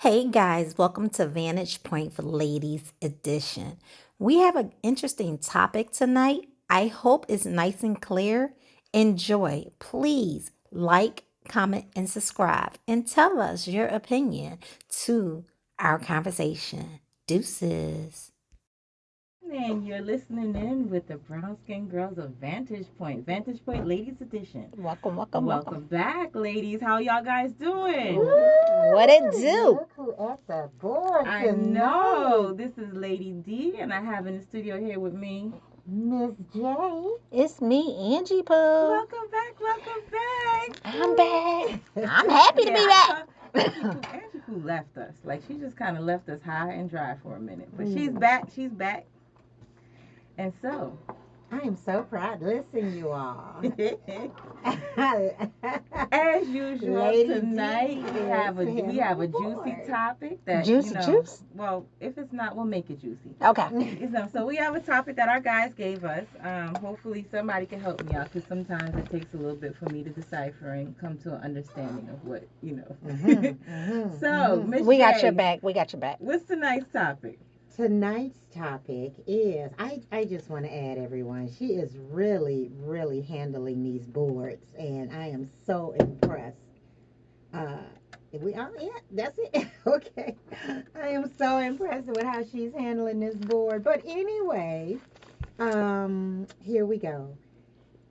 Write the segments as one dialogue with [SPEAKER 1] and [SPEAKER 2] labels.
[SPEAKER 1] Hey guys, welcome to Vantage Point for Ladies Edition. We have an interesting topic tonight. I hope it's nice and clear. Enjoy. Please like, comment, and subscribe and tell us your opinion to our conversation. Deuces.
[SPEAKER 2] And you're listening in with the Brown Skin Girls of Vantage Point Ladies Edition.
[SPEAKER 1] Welcome, welcome,
[SPEAKER 2] Welcome
[SPEAKER 1] welcome.
[SPEAKER 2] back, ladies. How y'all guys doing?
[SPEAKER 1] What it do?
[SPEAKER 3] Look who at the board
[SPEAKER 2] I
[SPEAKER 3] tonight.
[SPEAKER 2] know. This is Lady D, and I have in the studio here with me.
[SPEAKER 3] Miss J.
[SPEAKER 1] It's me, Angie Pooh.
[SPEAKER 2] Welcome back, welcome back.
[SPEAKER 1] I'm back. I'm happy to be back.
[SPEAKER 2] Angie Pooh left us. Like, she just kind of left us high and dry for a minute. But she's back, she's back. And so,
[SPEAKER 3] I am so proud. Listen, you all.
[SPEAKER 2] as usual,
[SPEAKER 3] Lady
[SPEAKER 2] tonight
[SPEAKER 3] D
[SPEAKER 2] we have a
[SPEAKER 3] is
[SPEAKER 2] juicy
[SPEAKER 3] aboard.
[SPEAKER 2] topic that
[SPEAKER 1] Juicy juice?
[SPEAKER 2] Well, if it's not, we'll make it juicy.
[SPEAKER 1] Okay.
[SPEAKER 2] So we have a topic that our guys gave us. Hopefully somebody can help me out because sometimes it takes a little bit for me to decipher and come to an understanding of what you know. So, Miss
[SPEAKER 1] We got
[SPEAKER 2] J,
[SPEAKER 1] your back. We got your back.
[SPEAKER 2] what's tonight's topic?
[SPEAKER 3] Tonight's topic is I just want to add everyone. She is really handling these boards, and I am so impressed. Uh, we are yeah, that's it. Okay, I am so impressed with how she's handling this board. But anyway, here we go.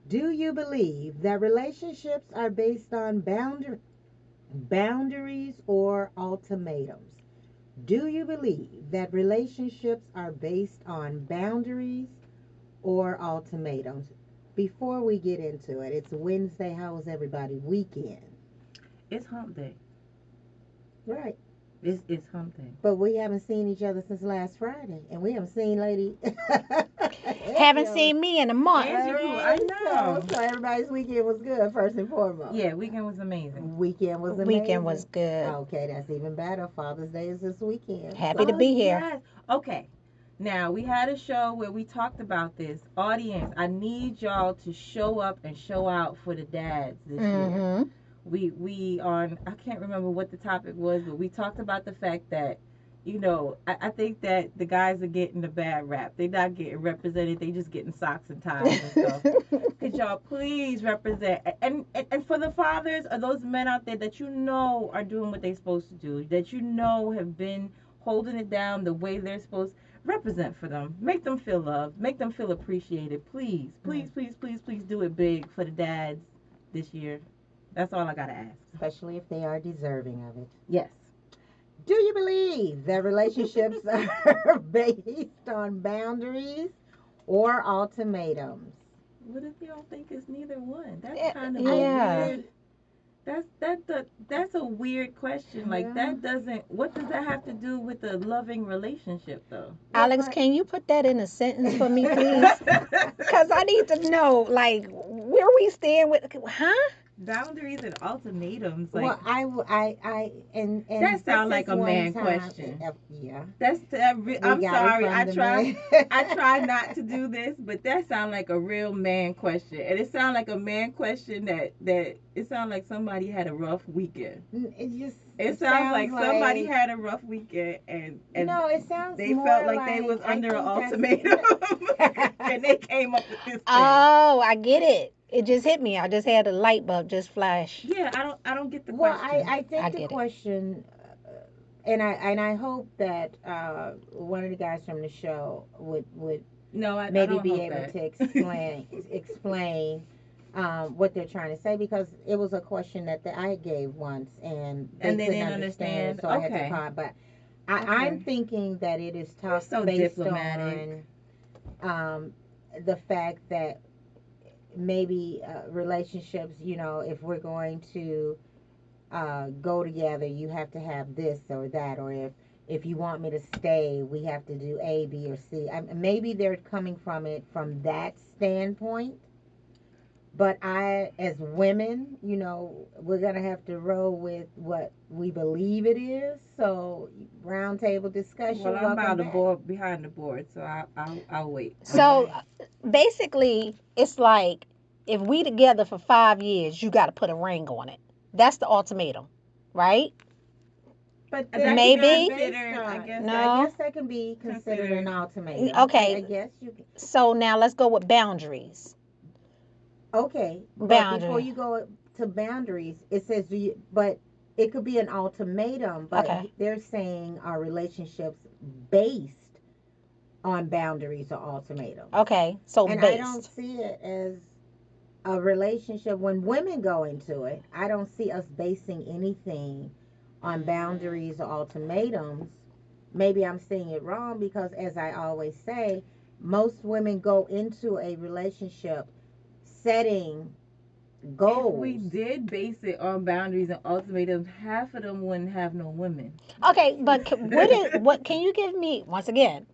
[SPEAKER 3] Do you believe that relationships are based on boundaries or ultimatums? Do you believe that relationships are based on boundaries or ultimatums? Before we get into it, it's Wednesday. How was everybody weekend?
[SPEAKER 2] It's hump day.
[SPEAKER 3] Right.
[SPEAKER 2] It's hump day.
[SPEAKER 3] But we haven't seen each other since last Friday, and we haven't seen Lady.
[SPEAKER 1] Haven't seen me in a month.
[SPEAKER 2] Angie Pooh, I know.
[SPEAKER 3] So everybody's weekend was good, first and foremost.
[SPEAKER 2] Yeah, weekend was amazing.
[SPEAKER 3] Weekend was amazing.
[SPEAKER 1] Weekend was good.
[SPEAKER 3] Okay, that's even better. Father's Day is this weekend.
[SPEAKER 1] Happy to be here.
[SPEAKER 2] Yes. Okay. Now we had a show where we talked about this. Audience, I need y'all to show up and show out for the dads this year.
[SPEAKER 1] Mm-hmm.
[SPEAKER 2] We on I can't remember what the topic was, but we talked about the fact that I think that the guys are getting the bad rap. They're not getting represented. They just getting socks and ties and stuff. Could y'all please represent and for the fathers or those men out there that are doing what they're supposed to do, that have been holding it down the way they're supposed, represent for them. Make them feel loved. Make them feel appreciated. Please, please, please, please, please do it big for the dads this year. That's all I gotta ask.
[SPEAKER 3] Especially if they are deserving of it.
[SPEAKER 2] Yes.
[SPEAKER 3] Do you believe that relationships are based on boundaries or ultimatums?
[SPEAKER 2] What if you don't think it's neither one? That's
[SPEAKER 1] Yeah,
[SPEAKER 2] kind of
[SPEAKER 1] yeah.
[SPEAKER 2] a weird. That's a weird question. Like
[SPEAKER 3] Yeah.
[SPEAKER 2] that doesn't. What does that have to do with a loving relationship, though?
[SPEAKER 1] Alex, can you put that in a sentence for me, please? Because I need to know, like, where we stand with, huh?
[SPEAKER 2] Boundaries and ultimatums, like
[SPEAKER 3] Well, and
[SPEAKER 2] that sounds
[SPEAKER 3] this
[SPEAKER 2] like
[SPEAKER 3] is
[SPEAKER 2] a
[SPEAKER 3] one
[SPEAKER 2] man
[SPEAKER 3] time-
[SPEAKER 2] question.
[SPEAKER 3] Yeah,
[SPEAKER 2] That's
[SPEAKER 3] we
[SPEAKER 2] I'm
[SPEAKER 3] got it
[SPEAKER 2] sorry.
[SPEAKER 3] from
[SPEAKER 2] I
[SPEAKER 3] the
[SPEAKER 2] try.
[SPEAKER 3] man.
[SPEAKER 2] I try not to do this, but that sounds like a real man question, and it sounds like a man question that it sounds like somebody had a rough weekend.
[SPEAKER 3] It just
[SPEAKER 2] It sounds like somebody had a rough weekend, and
[SPEAKER 3] no. It sounds
[SPEAKER 2] they
[SPEAKER 3] more
[SPEAKER 2] felt like they was
[SPEAKER 3] I
[SPEAKER 2] under an
[SPEAKER 3] think
[SPEAKER 2] ultimatum, and they came up with this thing.
[SPEAKER 1] Oh, I get it. It just hit me. I just had a light bulb just flash.
[SPEAKER 2] Yeah, I don't get the
[SPEAKER 3] Well,
[SPEAKER 2] question.
[SPEAKER 3] I think
[SPEAKER 1] I
[SPEAKER 3] the
[SPEAKER 1] get it.
[SPEAKER 3] question, and I hope that one of the guys from the show would
[SPEAKER 2] No, I
[SPEAKER 3] maybe
[SPEAKER 2] don't
[SPEAKER 3] be
[SPEAKER 2] hope
[SPEAKER 3] able
[SPEAKER 2] that.
[SPEAKER 3] to explain what they're trying to say, because it was a question that I gave once and they
[SPEAKER 2] And they
[SPEAKER 3] couldn't
[SPEAKER 2] didn't
[SPEAKER 3] understand
[SPEAKER 2] understand.
[SPEAKER 3] it, so I had to
[SPEAKER 2] Okay.
[SPEAKER 3] call. But
[SPEAKER 2] Okay.
[SPEAKER 3] I'm thinking that it is
[SPEAKER 2] You're
[SPEAKER 3] tough
[SPEAKER 2] so
[SPEAKER 3] based
[SPEAKER 2] diplomatic.
[SPEAKER 3] on the fact that maybe relationships, if we're going to go together, you have to have this or that, or if you want me to stay, we have to do A, B, or C. Maybe they're coming from it from that standpoint. But as women, we're gonna have to roll with what we believe it is. So, round table discussion.
[SPEAKER 2] Well, I'm
[SPEAKER 3] Welcome back.
[SPEAKER 2] behind the board, so I'll wait.
[SPEAKER 1] So basically, it's like if we together for 5 years, you got to put a ring on it. That's the ultimatum, right?
[SPEAKER 3] But
[SPEAKER 2] That
[SPEAKER 3] then
[SPEAKER 2] could be
[SPEAKER 3] not
[SPEAKER 1] Maybe.
[SPEAKER 3] based
[SPEAKER 2] considered, I
[SPEAKER 3] on.
[SPEAKER 2] guess,
[SPEAKER 3] I
[SPEAKER 1] No.
[SPEAKER 3] guess that can be considered an
[SPEAKER 2] considered.
[SPEAKER 3] ultimatum. I
[SPEAKER 1] Okay.
[SPEAKER 3] guess you can.
[SPEAKER 1] So now let's go with boundaries.
[SPEAKER 3] Okay, but before
[SPEAKER 1] Boundary.
[SPEAKER 3] you go to boundaries, it says do you, but it could be an ultimatum, but
[SPEAKER 1] Okay.
[SPEAKER 3] they're saying are relationships based on boundaries or ultimatums.
[SPEAKER 1] Okay. So
[SPEAKER 3] And I don't
[SPEAKER 1] based.
[SPEAKER 3] see it as a relationship when women go into it. I don't see us basing anything on boundaries or ultimatums. Maybe I'm saying it wrong because, as I always say, most women go into a relationship setting
[SPEAKER 2] If we
[SPEAKER 3] goals.
[SPEAKER 2] did base it on boundaries and ultimatums, half of them wouldn't have no women.
[SPEAKER 1] Okay, but what is what? Can you give me once again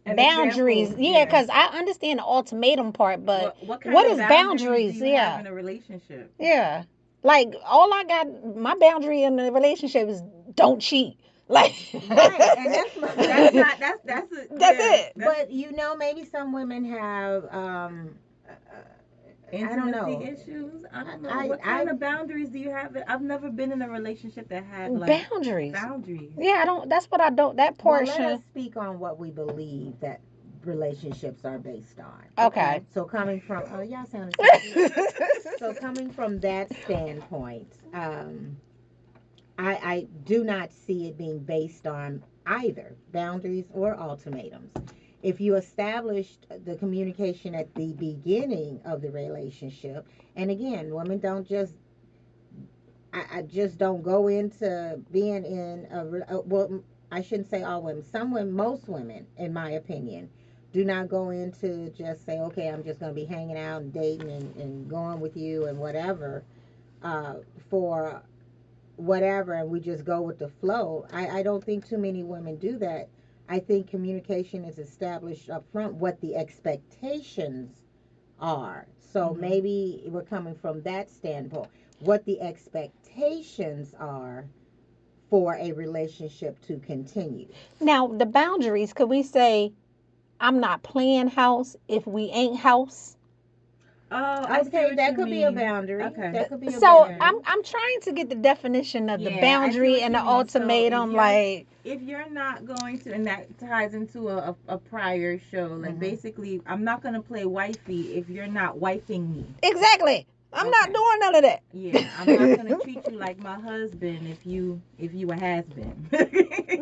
[SPEAKER 2] An
[SPEAKER 1] boundaries?
[SPEAKER 2] example,
[SPEAKER 1] Yeah,
[SPEAKER 2] yeah.
[SPEAKER 1] because I understand the ultimatum part, but
[SPEAKER 2] What kind
[SPEAKER 1] what
[SPEAKER 2] of
[SPEAKER 1] is
[SPEAKER 2] boundaries do
[SPEAKER 1] boundaries?
[SPEAKER 2] you have
[SPEAKER 1] Yeah,
[SPEAKER 2] in a relationship?
[SPEAKER 1] yeah. Like all I got, my boundary in the relationship is don't cheat. Like
[SPEAKER 3] Right, and that's
[SPEAKER 2] That's
[SPEAKER 3] my.
[SPEAKER 2] not that's a
[SPEAKER 1] that's
[SPEAKER 2] yeah,
[SPEAKER 1] it.
[SPEAKER 2] that's
[SPEAKER 3] But maybe some women have. I don't
[SPEAKER 2] intimacy
[SPEAKER 3] know.
[SPEAKER 2] issues. I don't know.
[SPEAKER 3] I
[SPEAKER 2] What kind
[SPEAKER 3] I
[SPEAKER 2] of boundaries do you have? I've never been in a relationship that had like
[SPEAKER 1] Boundaries.
[SPEAKER 2] boundaries.
[SPEAKER 1] Yeah, I don't. That's what I don't. That
[SPEAKER 3] Well, let us
[SPEAKER 1] portion.
[SPEAKER 3] speak on what we believe that relationships are based on.
[SPEAKER 1] Okay.
[SPEAKER 3] So coming from, oh, y'all sounded so sweet. So coming from that standpoint, I do not see it being based on either boundaries or ultimatums. If you established the communication at the beginning of the relationship, and again, women don't just I just don't go into being in well, I shouldn't say all women. Some women, most women, in my opinion, do not go into just say, okay, I'm just going to be hanging out and dating and going with you and whatever uh, for whatever, and we just go with the flow. I don't think too many women do that. I think communication is established up front what the expectations are. So
[SPEAKER 2] Mm-hmm.
[SPEAKER 3] maybe we're coming from that standpoint, what the expectations are for a relationship to continue.
[SPEAKER 1] Now the boundaries. Could we say I'm not playing house if we ain't house?
[SPEAKER 2] Oh, I see
[SPEAKER 3] Okay,
[SPEAKER 2] what
[SPEAKER 3] that
[SPEAKER 2] you
[SPEAKER 3] could be a
[SPEAKER 2] mean.
[SPEAKER 3] boundary.
[SPEAKER 2] Okay.
[SPEAKER 3] That could be a
[SPEAKER 1] So
[SPEAKER 2] Okay.
[SPEAKER 1] I'm
[SPEAKER 3] boundary.
[SPEAKER 1] trying to get the definition of the
[SPEAKER 2] Yeah, I see
[SPEAKER 1] boundary
[SPEAKER 2] what
[SPEAKER 1] and
[SPEAKER 2] you
[SPEAKER 1] the
[SPEAKER 2] mean. So
[SPEAKER 1] ultimatum. Like
[SPEAKER 2] if you're not going to, and that ties into a prior show, like
[SPEAKER 3] Mm-hmm.
[SPEAKER 2] basically, I'm not gonna play wifey if you're not wifing me.
[SPEAKER 1] exactly. I'm not
[SPEAKER 2] Okay.
[SPEAKER 1] doing none of that.
[SPEAKER 2] Yeah, I'm not gonna treat you like my husband if you a has been.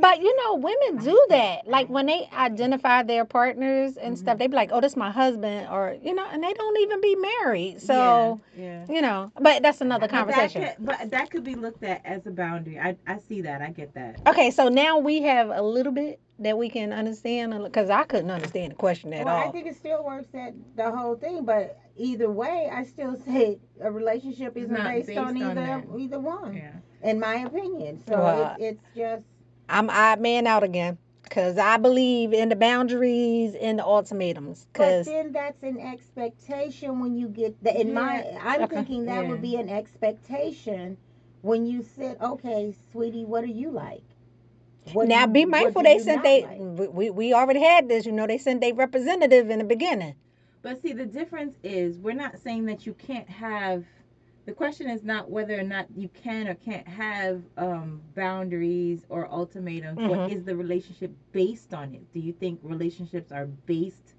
[SPEAKER 1] But you know, women
[SPEAKER 3] I
[SPEAKER 1] do
[SPEAKER 3] can't.
[SPEAKER 1] that. Like when they identify their partners and stuff,
[SPEAKER 2] Hmm.
[SPEAKER 1] they be like, "Oh, this my husband," or you know, and they don't even be married.
[SPEAKER 2] Yeah,
[SPEAKER 1] So,
[SPEAKER 2] yeah.
[SPEAKER 1] you know, but that's another
[SPEAKER 3] I
[SPEAKER 1] conversation.
[SPEAKER 2] But that could be looked at as a boundary. I see that. I get that.
[SPEAKER 1] Okay, so now we have a little bit that we can understand because I couldn't understand the question at
[SPEAKER 3] Well, I
[SPEAKER 1] all.
[SPEAKER 3] think it still works at the whole thing, but either way, I still say a relationship
[SPEAKER 2] It's
[SPEAKER 3] isn't
[SPEAKER 2] not
[SPEAKER 3] based on
[SPEAKER 2] based on that.
[SPEAKER 3] either one,
[SPEAKER 2] Yeah.
[SPEAKER 3] in my opinion. So
[SPEAKER 1] Well,
[SPEAKER 3] it's just.
[SPEAKER 1] I'm odd man out again because I believe in the boundaries and the ultimatums.
[SPEAKER 3] But
[SPEAKER 1] Because
[SPEAKER 3] then that's an expectation when you get the in
[SPEAKER 2] Yeah.
[SPEAKER 3] my I'm
[SPEAKER 1] okay,
[SPEAKER 3] thinking that
[SPEAKER 2] Yeah.
[SPEAKER 3] would be an expectation when you said, okay, sweetie, what do you like?
[SPEAKER 1] now be
[SPEAKER 3] What
[SPEAKER 1] mindful.
[SPEAKER 3] do
[SPEAKER 1] They
[SPEAKER 3] you
[SPEAKER 1] sent
[SPEAKER 3] not
[SPEAKER 1] they
[SPEAKER 3] like?
[SPEAKER 1] we already had this. You know, they sent their representative in the beginning.
[SPEAKER 2] But see, the difference is we're not saying that you can't have. The question is not whether or not you can or can't have boundaries or ultimatums, but
[SPEAKER 1] Hmm.
[SPEAKER 2] is the relationship based on it? Do you think relationships are based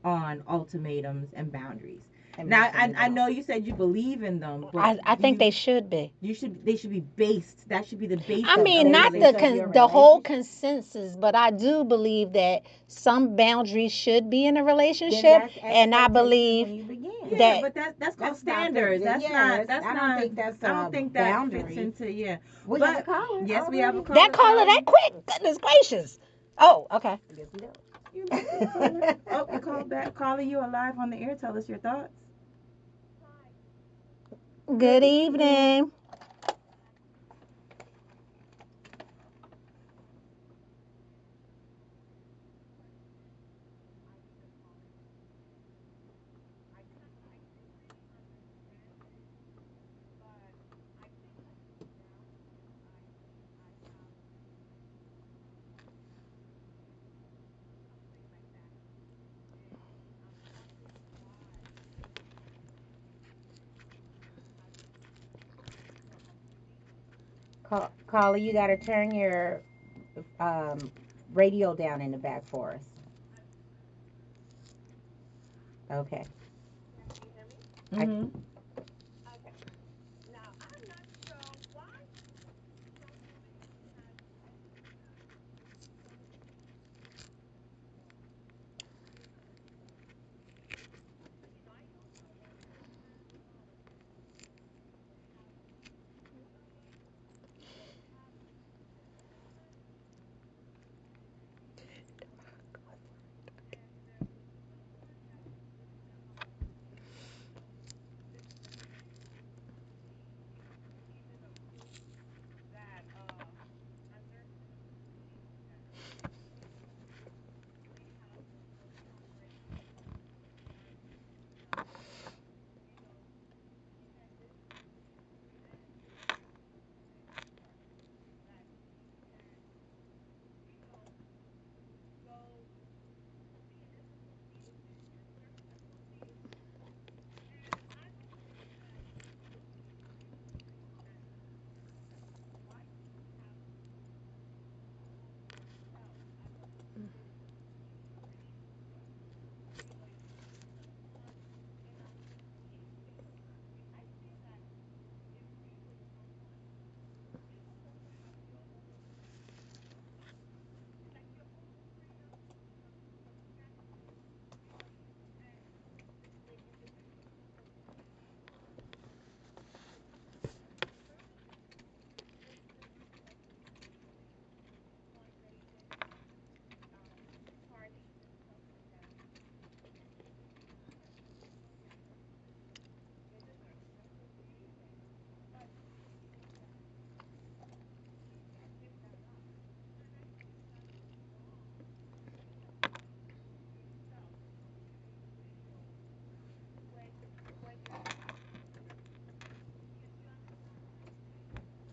[SPEAKER 2] on ultimatums and boundaries? Now,
[SPEAKER 3] Emotionally
[SPEAKER 2] I know
[SPEAKER 3] don't.
[SPEAKER 2] you said you believe in them, but
[SPEAKER 1] I
[SPEAKER 2] do
[SPEAKER 1] think
[SPEAKER 2] you?
[SPEAKER 1] they should be.
[SPEAKER 2] You should. They should be based. That should be the
[SPEAKER 1] I
[SPEAKER 3] The
[SPEAKER 2] basis
[SPEAKER 1] mean,
[SPEAKER 2] of your
[SPEAKER 1] not
[SPEAKER 3] basis
[SPEAKER 1] the
[SPEAKER 3] of your
[SPEAKER 2] relationship.
[SPEAKER 1] the whole
[SPEAKER 3] relationship,
[SPEAKER 1] consensus, but I do believe that some boundaries should be in a
[SPEAKER 3] then
[SPEAKER 1] relationship,
[SPEAKER 3] that's
[SPEAKER 1] and I
[SPEAKER 3] expectations
[SPEAKER 1] believe
[SPEAKER 3] when you begin.
[SPEAKER 2] Yeah,
[SPEAKER 1] that
[SPEAKER 2] but that's called
[SPEAKER 3] That's not the,
[SPEAKER 2] standards. That's
[SPEAKER 3] yeah,
[SPEAKER 2] not.
[SPEAKER 3] that's
[SPEAKER 2] That's
[SPEAKER 3] I don't
[SPEAKER 2] not.
[SPEAKER 3] think that's
[SPEAKER 2] I don't
[SPEAKER 3] a
[SPEAKER 2] think that fits
[SPEAKER 3] boundary.
[SPEAKER 2] into yeah.
[SPEAKER 3] We have a
[SPEAKER 2] But
[SPEAKER 3] caller
[SPEAKER 2] yes, we have a
[SPEAKER 3] already.
[SPEAKER 1] that
[SPEAKER 2] caller
[SPEAKER 1] caller that
[SPEAKER 2] calling.
[SPEAKER 1] quick. Goodness gracious. Oh, okay.
[SPEAKER 3] Yes, we
[SPEAKER 2] You lucky caller. Oh, you
[SPEAKER 3] do.
[SPEAKER 2] called back. Caller, you are live on the air. Tell us your thoughts.
[SPEAKER 1] Good
[SPEAKER 3] Good evening.
[SPEAKER 1] evening.
[SPEAKER 3] Caller, you got to turn your um, radio down in the back for us. Okay. I,
[SPEAKER 2] Mm-hmm.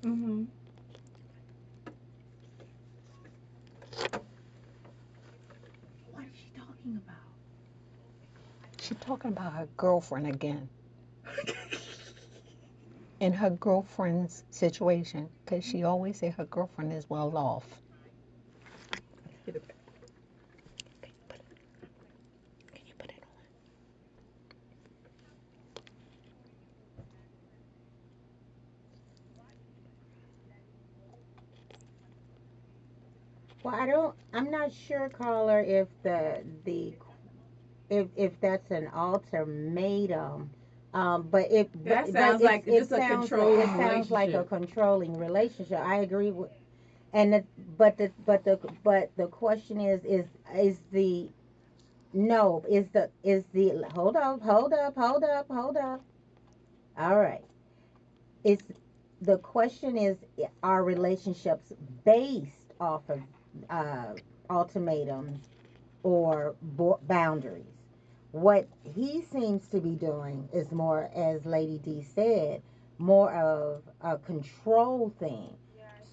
[SPEAKER 2] Mm-hmm. What is she talking about?
[SPEAKER 4] She talking about her girlfriend again and her girlfriend's situation because she always say her girlfriend is well off.
[SPEAKER 2] Get it back.
[SPEAKER 4] Can you put it
[SPEAKER 3] well, I don't. I'm not sure, caller, if the if that's an ultimatum. But it
[SPEAKER 2] That
[SPEAKER 3] but
[SPEAKER 2] sounds like just a
[SPEAKER 3] it
[SPEAKER 2] controlling
[SPEAKER 3] sounds like a
[SPEAKER 2] relationship.
[SPEAKER 3] controlling relationship. I agree with. And but the question is the no is the hold up. All right. It's the question is, are relationships based off of uh, ultimatums or boundaries? What he seems to be doing is more, as Lady D said, more of a control thing.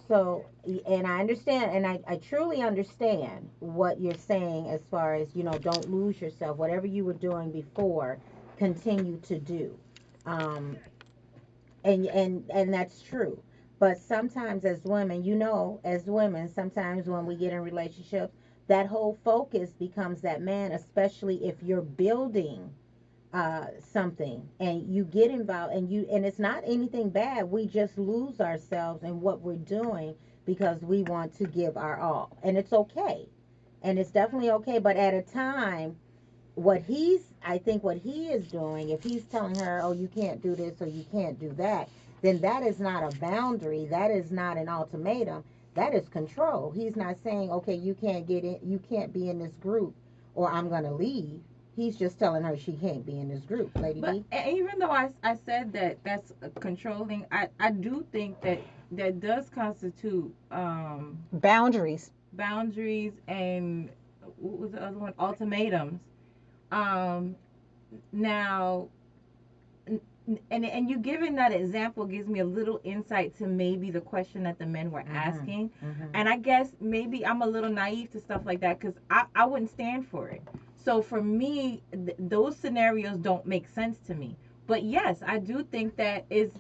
[SPEAKER 3] So, and I understand, and I truly understand what you're saying as far as, don't lose yourself. Whatever you were doing before, continue to do. Um, and that's true. But sometimes as women, as women, sometimes when we get in relationships, that whole focus becomes that man, especially if you're building something and you get involved, and it's not anything bad. We just lose ourselves in what we're doing because we want to give our all, and it's okay, and it's definitely okay. But at a time, I think what he is doing, if he's telling her, oh, you can't do this or you can't do that, then that is not a boundary. That is not an ultimatum. That is control. He's not saying, okay, you can't get in, you can't be in this group, or I'm going to leave. He's just telling her she can't be in this group. Lady
[SPEAKER 2] But
[SPEAKER 3] D?
[SPEAKER 2] even though I said that that's controlling, I do think that that does constitute
[SPEAKER 4] on? Boundaries.
[SPEAKER 2] boundaries and what was the other one? Ultimatums. Um, now, and you giving that example gives me a little insight to maybe the question that the men were
[SPEAKER 3] Mm-hmm.
[SPEAKER 2] asking,
[SPEAKER 3] Mm-hmm.
[SPEAKER 2] and I guess maybe I'm a little naive to stuff like that because I wouldn't stand for it. So for me, those scenarios don't make sense to me. But yes, I do think that is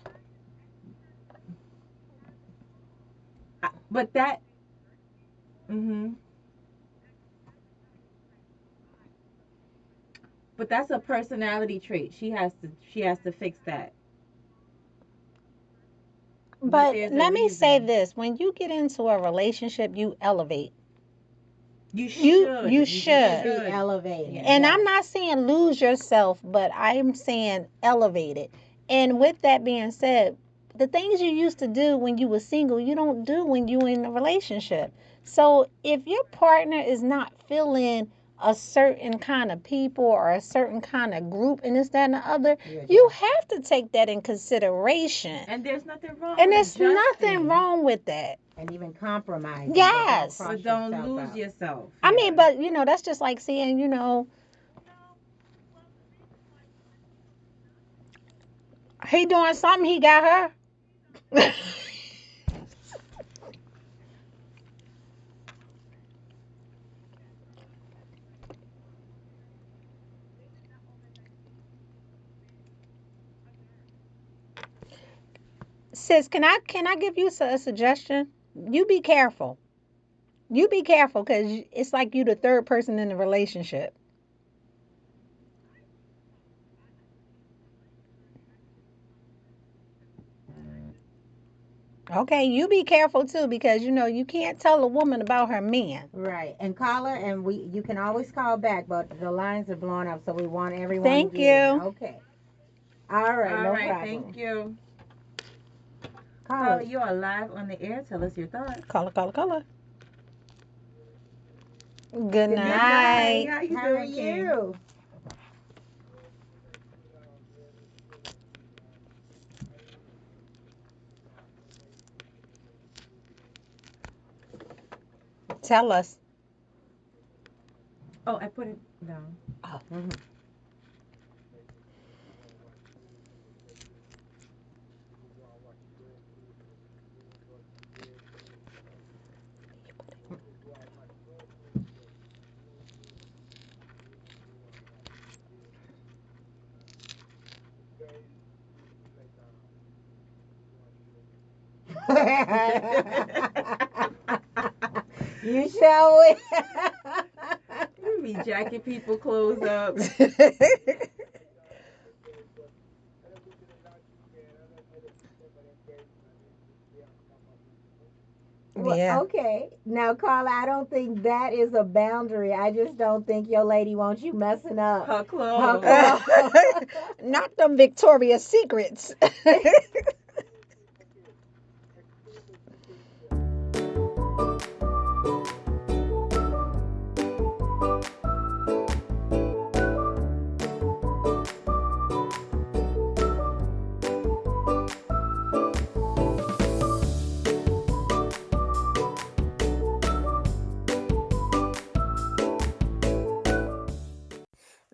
[SPEAKER 2] But that. Mhm. But that's a personality trait. She has to fix that. But
[SPEAKER 4] But
[SPEAKER 2] there's a
[SPEAKER 4] let me say
[SPEAKER 2] reason.
[SPEAKER 4] this: when you get into a relationship, you elevate.
[SPEAKER 2] You
[SPEAKER 4] You
[SPEAKER 2] should.
[SPEAKER 3] You
[SPEAKER 2] You
[SPEAKER 3] should
[SPEAKER 4] should.
[SPEAKER 3] be
[SPEAKER 2] should.
[SPEAKER 3] elevating,
[SPEAKER 2] Yes.
[SPEAKER 4] And I'm
[SPEAKER 3] yes.
[SPEAKER 4] not saying lose yourself, but I'm saying elevate it. And with that being said, the things you used to do when you were single, you don't do when you in a relationship. So if your partner is not feeling a certain kind of people or a certain kind of group and this, that, and the other,
[SPEAKER 3] You
[SPEAKER 4] you
[SPEAKER 3] adjust.
[SPEAKER 4] have to take that in consideration.
[SPEAKER 2] And there's nothing wrong
[SPEAKER 4] And
[SPEAKER 2] with
[SPEAKER 4] there's nothing
[SPEAKER 2] adjusting,
[SPEAKER 4] wrong with that.
[SPEAKER 3] And even compromising, but don't
[SPEAKER 4] Yes.
[SPEAKER 2] but
[SPEAKER 3] cross
[SPEAKER 2] don't
[SPEAKER 3] yourself
[SPEAKER 2] lose
[SPEAKER 3] out.
[SPEAKER 2] yourself.
[SPEAKER 4] I mean,
[SPEAKER 2] Yeah.
[SPEAKER 4] but that's just like saying, he doing something, he got her. Sis, can I give you a suggestion? You be careful. You be careful because it's like you the third person in the relationship. Okay, you be careful too because you can't tell a woman about her man.
[SPEAKER 3] Right. And caller, and you can always call back, but the lines are blowing up, so we want everyone to
[SPEAKER 4] Thank
[SPEAKER 3] get in.
[SPEAKER 4] you.
[SPEAKER 3] Okay. All right,
[SPEAKER 2] All
[SPEAKER 3] no
[SPEAKER 2] right. Thank
[SPEAKER 3] problem.
[SPEAKER 2] you. Caller,
[SPEAKER 3] Caller,
[SPEAKER 2] you are live on the air. Tell us your thoughts.
[SPEAKER 4] Caller, caller, caller. Good
[SPEAKER 3] good
[SPEAKER 2] Good
[SPEAKER 3] night.
[SPEAKER 2] night.
[SPEAKER 4] night.
[SPEAKER 2] How you
[SPEAKER 3] How are
[SPEAKER 2] doing, King?
[SPEAKER 3] you?
[SPEAKER 4] Tell us.
[SPEAKER 2] Oh, I put it down.
[SPEAKER 4] Oh,
[SPEAKER 3] Mhm. You shall win.
[SPEAKER 2] You be jacking people clothes up.
[SPEAKER 3] Well,
[SPEAKER 4] yeah.
[SPEAKER 3] okay. Now, Carla, I don't think that is a boundary. I just don't think your lady wants you messing up
[SPEAKER 2] Her
[SPEAKER 3] her
[SPEAKER 2] clothes.
[SPEAKER 3] clothes.
[SPEAKER 4] Not them Victoria's Secrets.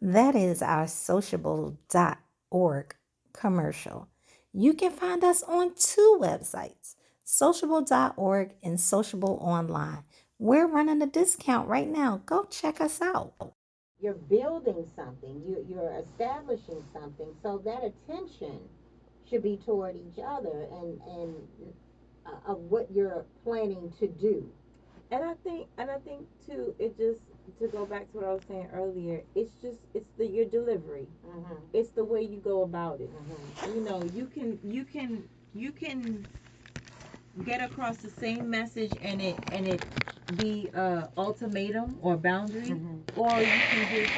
[SPEAKER 1] That is our sociable.org commercial. You can find us on two websites, sociable.org and sociable online. We're running a discount right now. Go check us out.
[SPEAKER 3] You're building something. You're establishing something. So that attention should be toward each other and of what you're planning to do.
[SPEAKER 2] And I think too, it just, to go back to what I was saying earlier, it's the your delivery.
[SPEAKER 3] Mm-hmm.
[SPEAKER 2] It's the way you go about it.
[SPEAKER 3] Mm-hmm.
[SPEAKER 2] You can get across the same message, and it be ultimatum or boundary,
[SPEAKER 3] Mm-hmm.
[SPEAKER 2] or you can just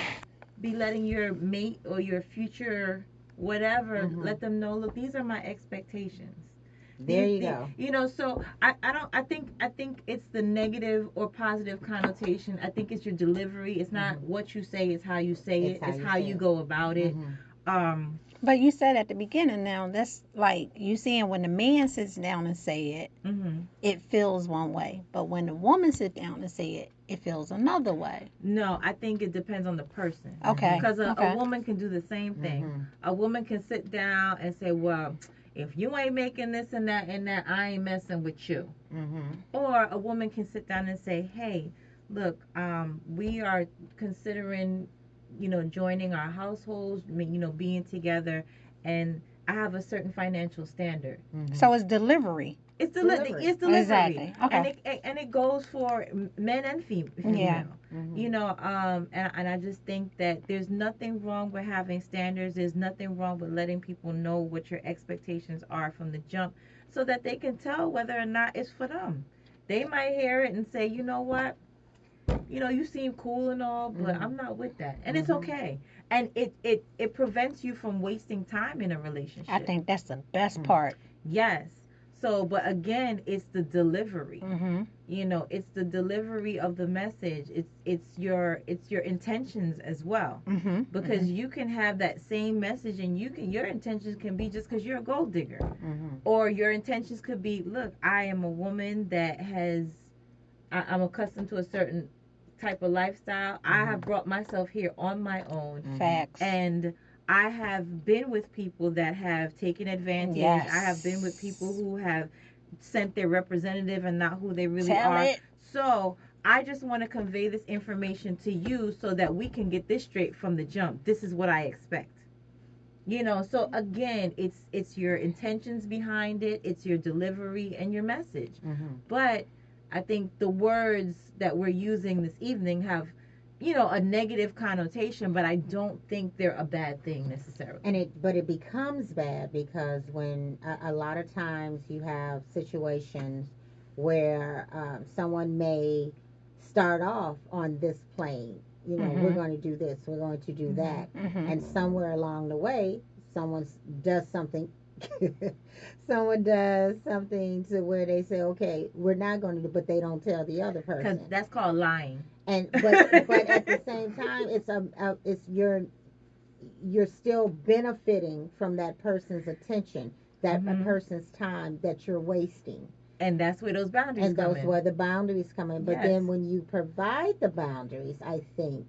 [SPEAKER 2] be letting your mate or your future whatever,
[SPEAKER 3] Mm-hmm.
[SPEAKER 2] let them know, look, these are my expectations.
[SPEAKER 3] There
[SPEAKER 2] these
[SPEAKER 3] you
[SPEAKER 2] the
[SPEAKER 3] go.
[SPEAKER 2] so I think it's the negative or positive connotation. I think it's your delivery. It's not
[SPEAKER 3] Mm-hmm.
[SPEAKER 2] what you say, it's how you say
[SPEAKER 3] It's
[SPEAKER 2] it,
[SPEAKER 3] how
[SPEAKER 2] it's
[SPEAKER 3] you
[SPEAKER 2] how
[SPEAKER 3] say
[SPEAKER 2] you
[SPEAKER 3] it.
[SPEAKER 2] go about it.
[SPEAKER 3] Mm-hmm.
[SPEAKER 2] um
[SPEAKER 4] But you said at the beginning now, that's like you saying when the man sits down and say it,
[SPEAKER 2] mhm.
[SPEAKER 4] it feels one way. But when the woman sits down and say it, it feels another way.
[SPEAKER 2] No, I think it depends on the person,
[SPEAKER 3] Mm-hmm.
[SPEAKER 4] Okay.
[SPEAKER 2] because a
[SPEAKER 4] Okay.
[SPEAKER 2] woman can do the same thing.
[SPEAKER 3] Mm-hmm.
[SPEAKER 2] A woman can sit down and say, well, if you ain't making this and that, I ain't messing with you.
[SPEAKER 3] Mm-hmm.
[SPEAKER 2] Or a woman can sit down and say, hey, look, we are considering, joining our households, being together, and I have a certain financial standard.
[SPEAKER 3] Mm-hmm.
[SPEAKER 4] So it's delivery.
[SPEAKER 3] Delivery.
[SPEAKER 2] it's delivery,
[SPEAKER 4] Exactly.
[SPEAKER 2] and
[SPEAKER 4] Okay.
[SPEAKER 2] it goes for men and
[SPEAKER 4] Yeah.
[SPEAKER 2] female.
[SPEAKER 3] Mm-hmm.
[SPEAKER 2] And I just think that there's nothing wrong with having standards. There's nothing wrong with letting people know what your expectations are from the jump, so that they can tell whether or not it's for them. They might hear it and say, you know what, you seem cool and all, but
[SPEAKER 3] Mm-hmm.
[SPEAKER 2] I'm not with that, and it's
[SPEAKER 3] Mm-hmm.
[SPEAKER 2] okay. And it prevents you from wasting time in a
[SPEAKER 4] I
[SPEAKER 2] relationship.
[SPEAKER 4] think that's the best
[SPEAKER 3] Mm-hmm.
[SPEAKER 4] part.
[SPEAKER 2] Yes. So, but again, it's the delivery.
[SPEAKER 4] Mm-hmm.
[SPEAKER 2] It's the delivery of the message. It's your intentions as well,
[SPEAKER 4] Mm-hmm. Mm-hmm.
[SPEAKER 2] because you can have that same message, and your intentions can be just because you're a gold digger,
[SPEAKER 3] Mm-hmm.
[SPEAKER 2] or your intentions could be, look, I am a woman that I'm accustomed to a certain type of lifestyle. I
[SPEAKER 3] Mm-hmm.
[SPEAKER 2] have brought myself here on my own,
[SPEAKER 3] Mm-hmm.
[SPEAKER 4] Facts.
[SPEAKER 2] and I have been with people that have taken advantage. I have been with people
[SPEAKER 4] Yes.
[SPEAKER 2] who have sent their representative and not who they really
[SPEAKER 4] Tell
[SPEAKER 2] are.
[SPEAKER 4] it.
[SPEAKER 2] So I just want to convey this information to you so that we can get this straight from the jump. This is what I expect. So again, it's your intentions behind it, it's your delivery and your message.
[SPEAKER 3] Mm-hmm.
[SPEAKER 2] But I think the words that we're using this evening have, a negative connotation, but I don't think they're a bad thing
[SPEAKER 3] And
[SPEAKER 2] necessarily.
[SPEAKER 3] it becomes bad because when a lot of times you have situations where someone may start off on this plane, we're
[SPEAKER 4] Mm-hmm.
[SPEAKER 3] going to do this, we're going to do
[SPEAKER 2] Mhm.
[SPEAKER 3] that,
[SPEAKER 4] Mm-hmm.
[SPEAKER 3] and somewhere along the way someone does something. Someone does something to where they say, okay, we're not going to do, but they don't tell the other
[SPEAKER 2] Cuz
[SPEAKER 3] person.
[SPEAKER 2] that's called lying.
[SPEAKER 3] And but at the same time, it's you're still benefiting from that person's attention, that a
[SPEAKER 2] Mhm.
[SPEAKER 3] person's time that you're wasting.
[SPEAKER 2] And that's where those boundaries
[SPEAKER 3] And
[SPEAKER 2] come
[SPEAKER 3] those were
[SPEAKER 2] in.
[SPEAKER 3] the boundaries come in. But
[SPEAKER 2] Yes.
[SPEAKER 3] then when you provide the boundaries, I think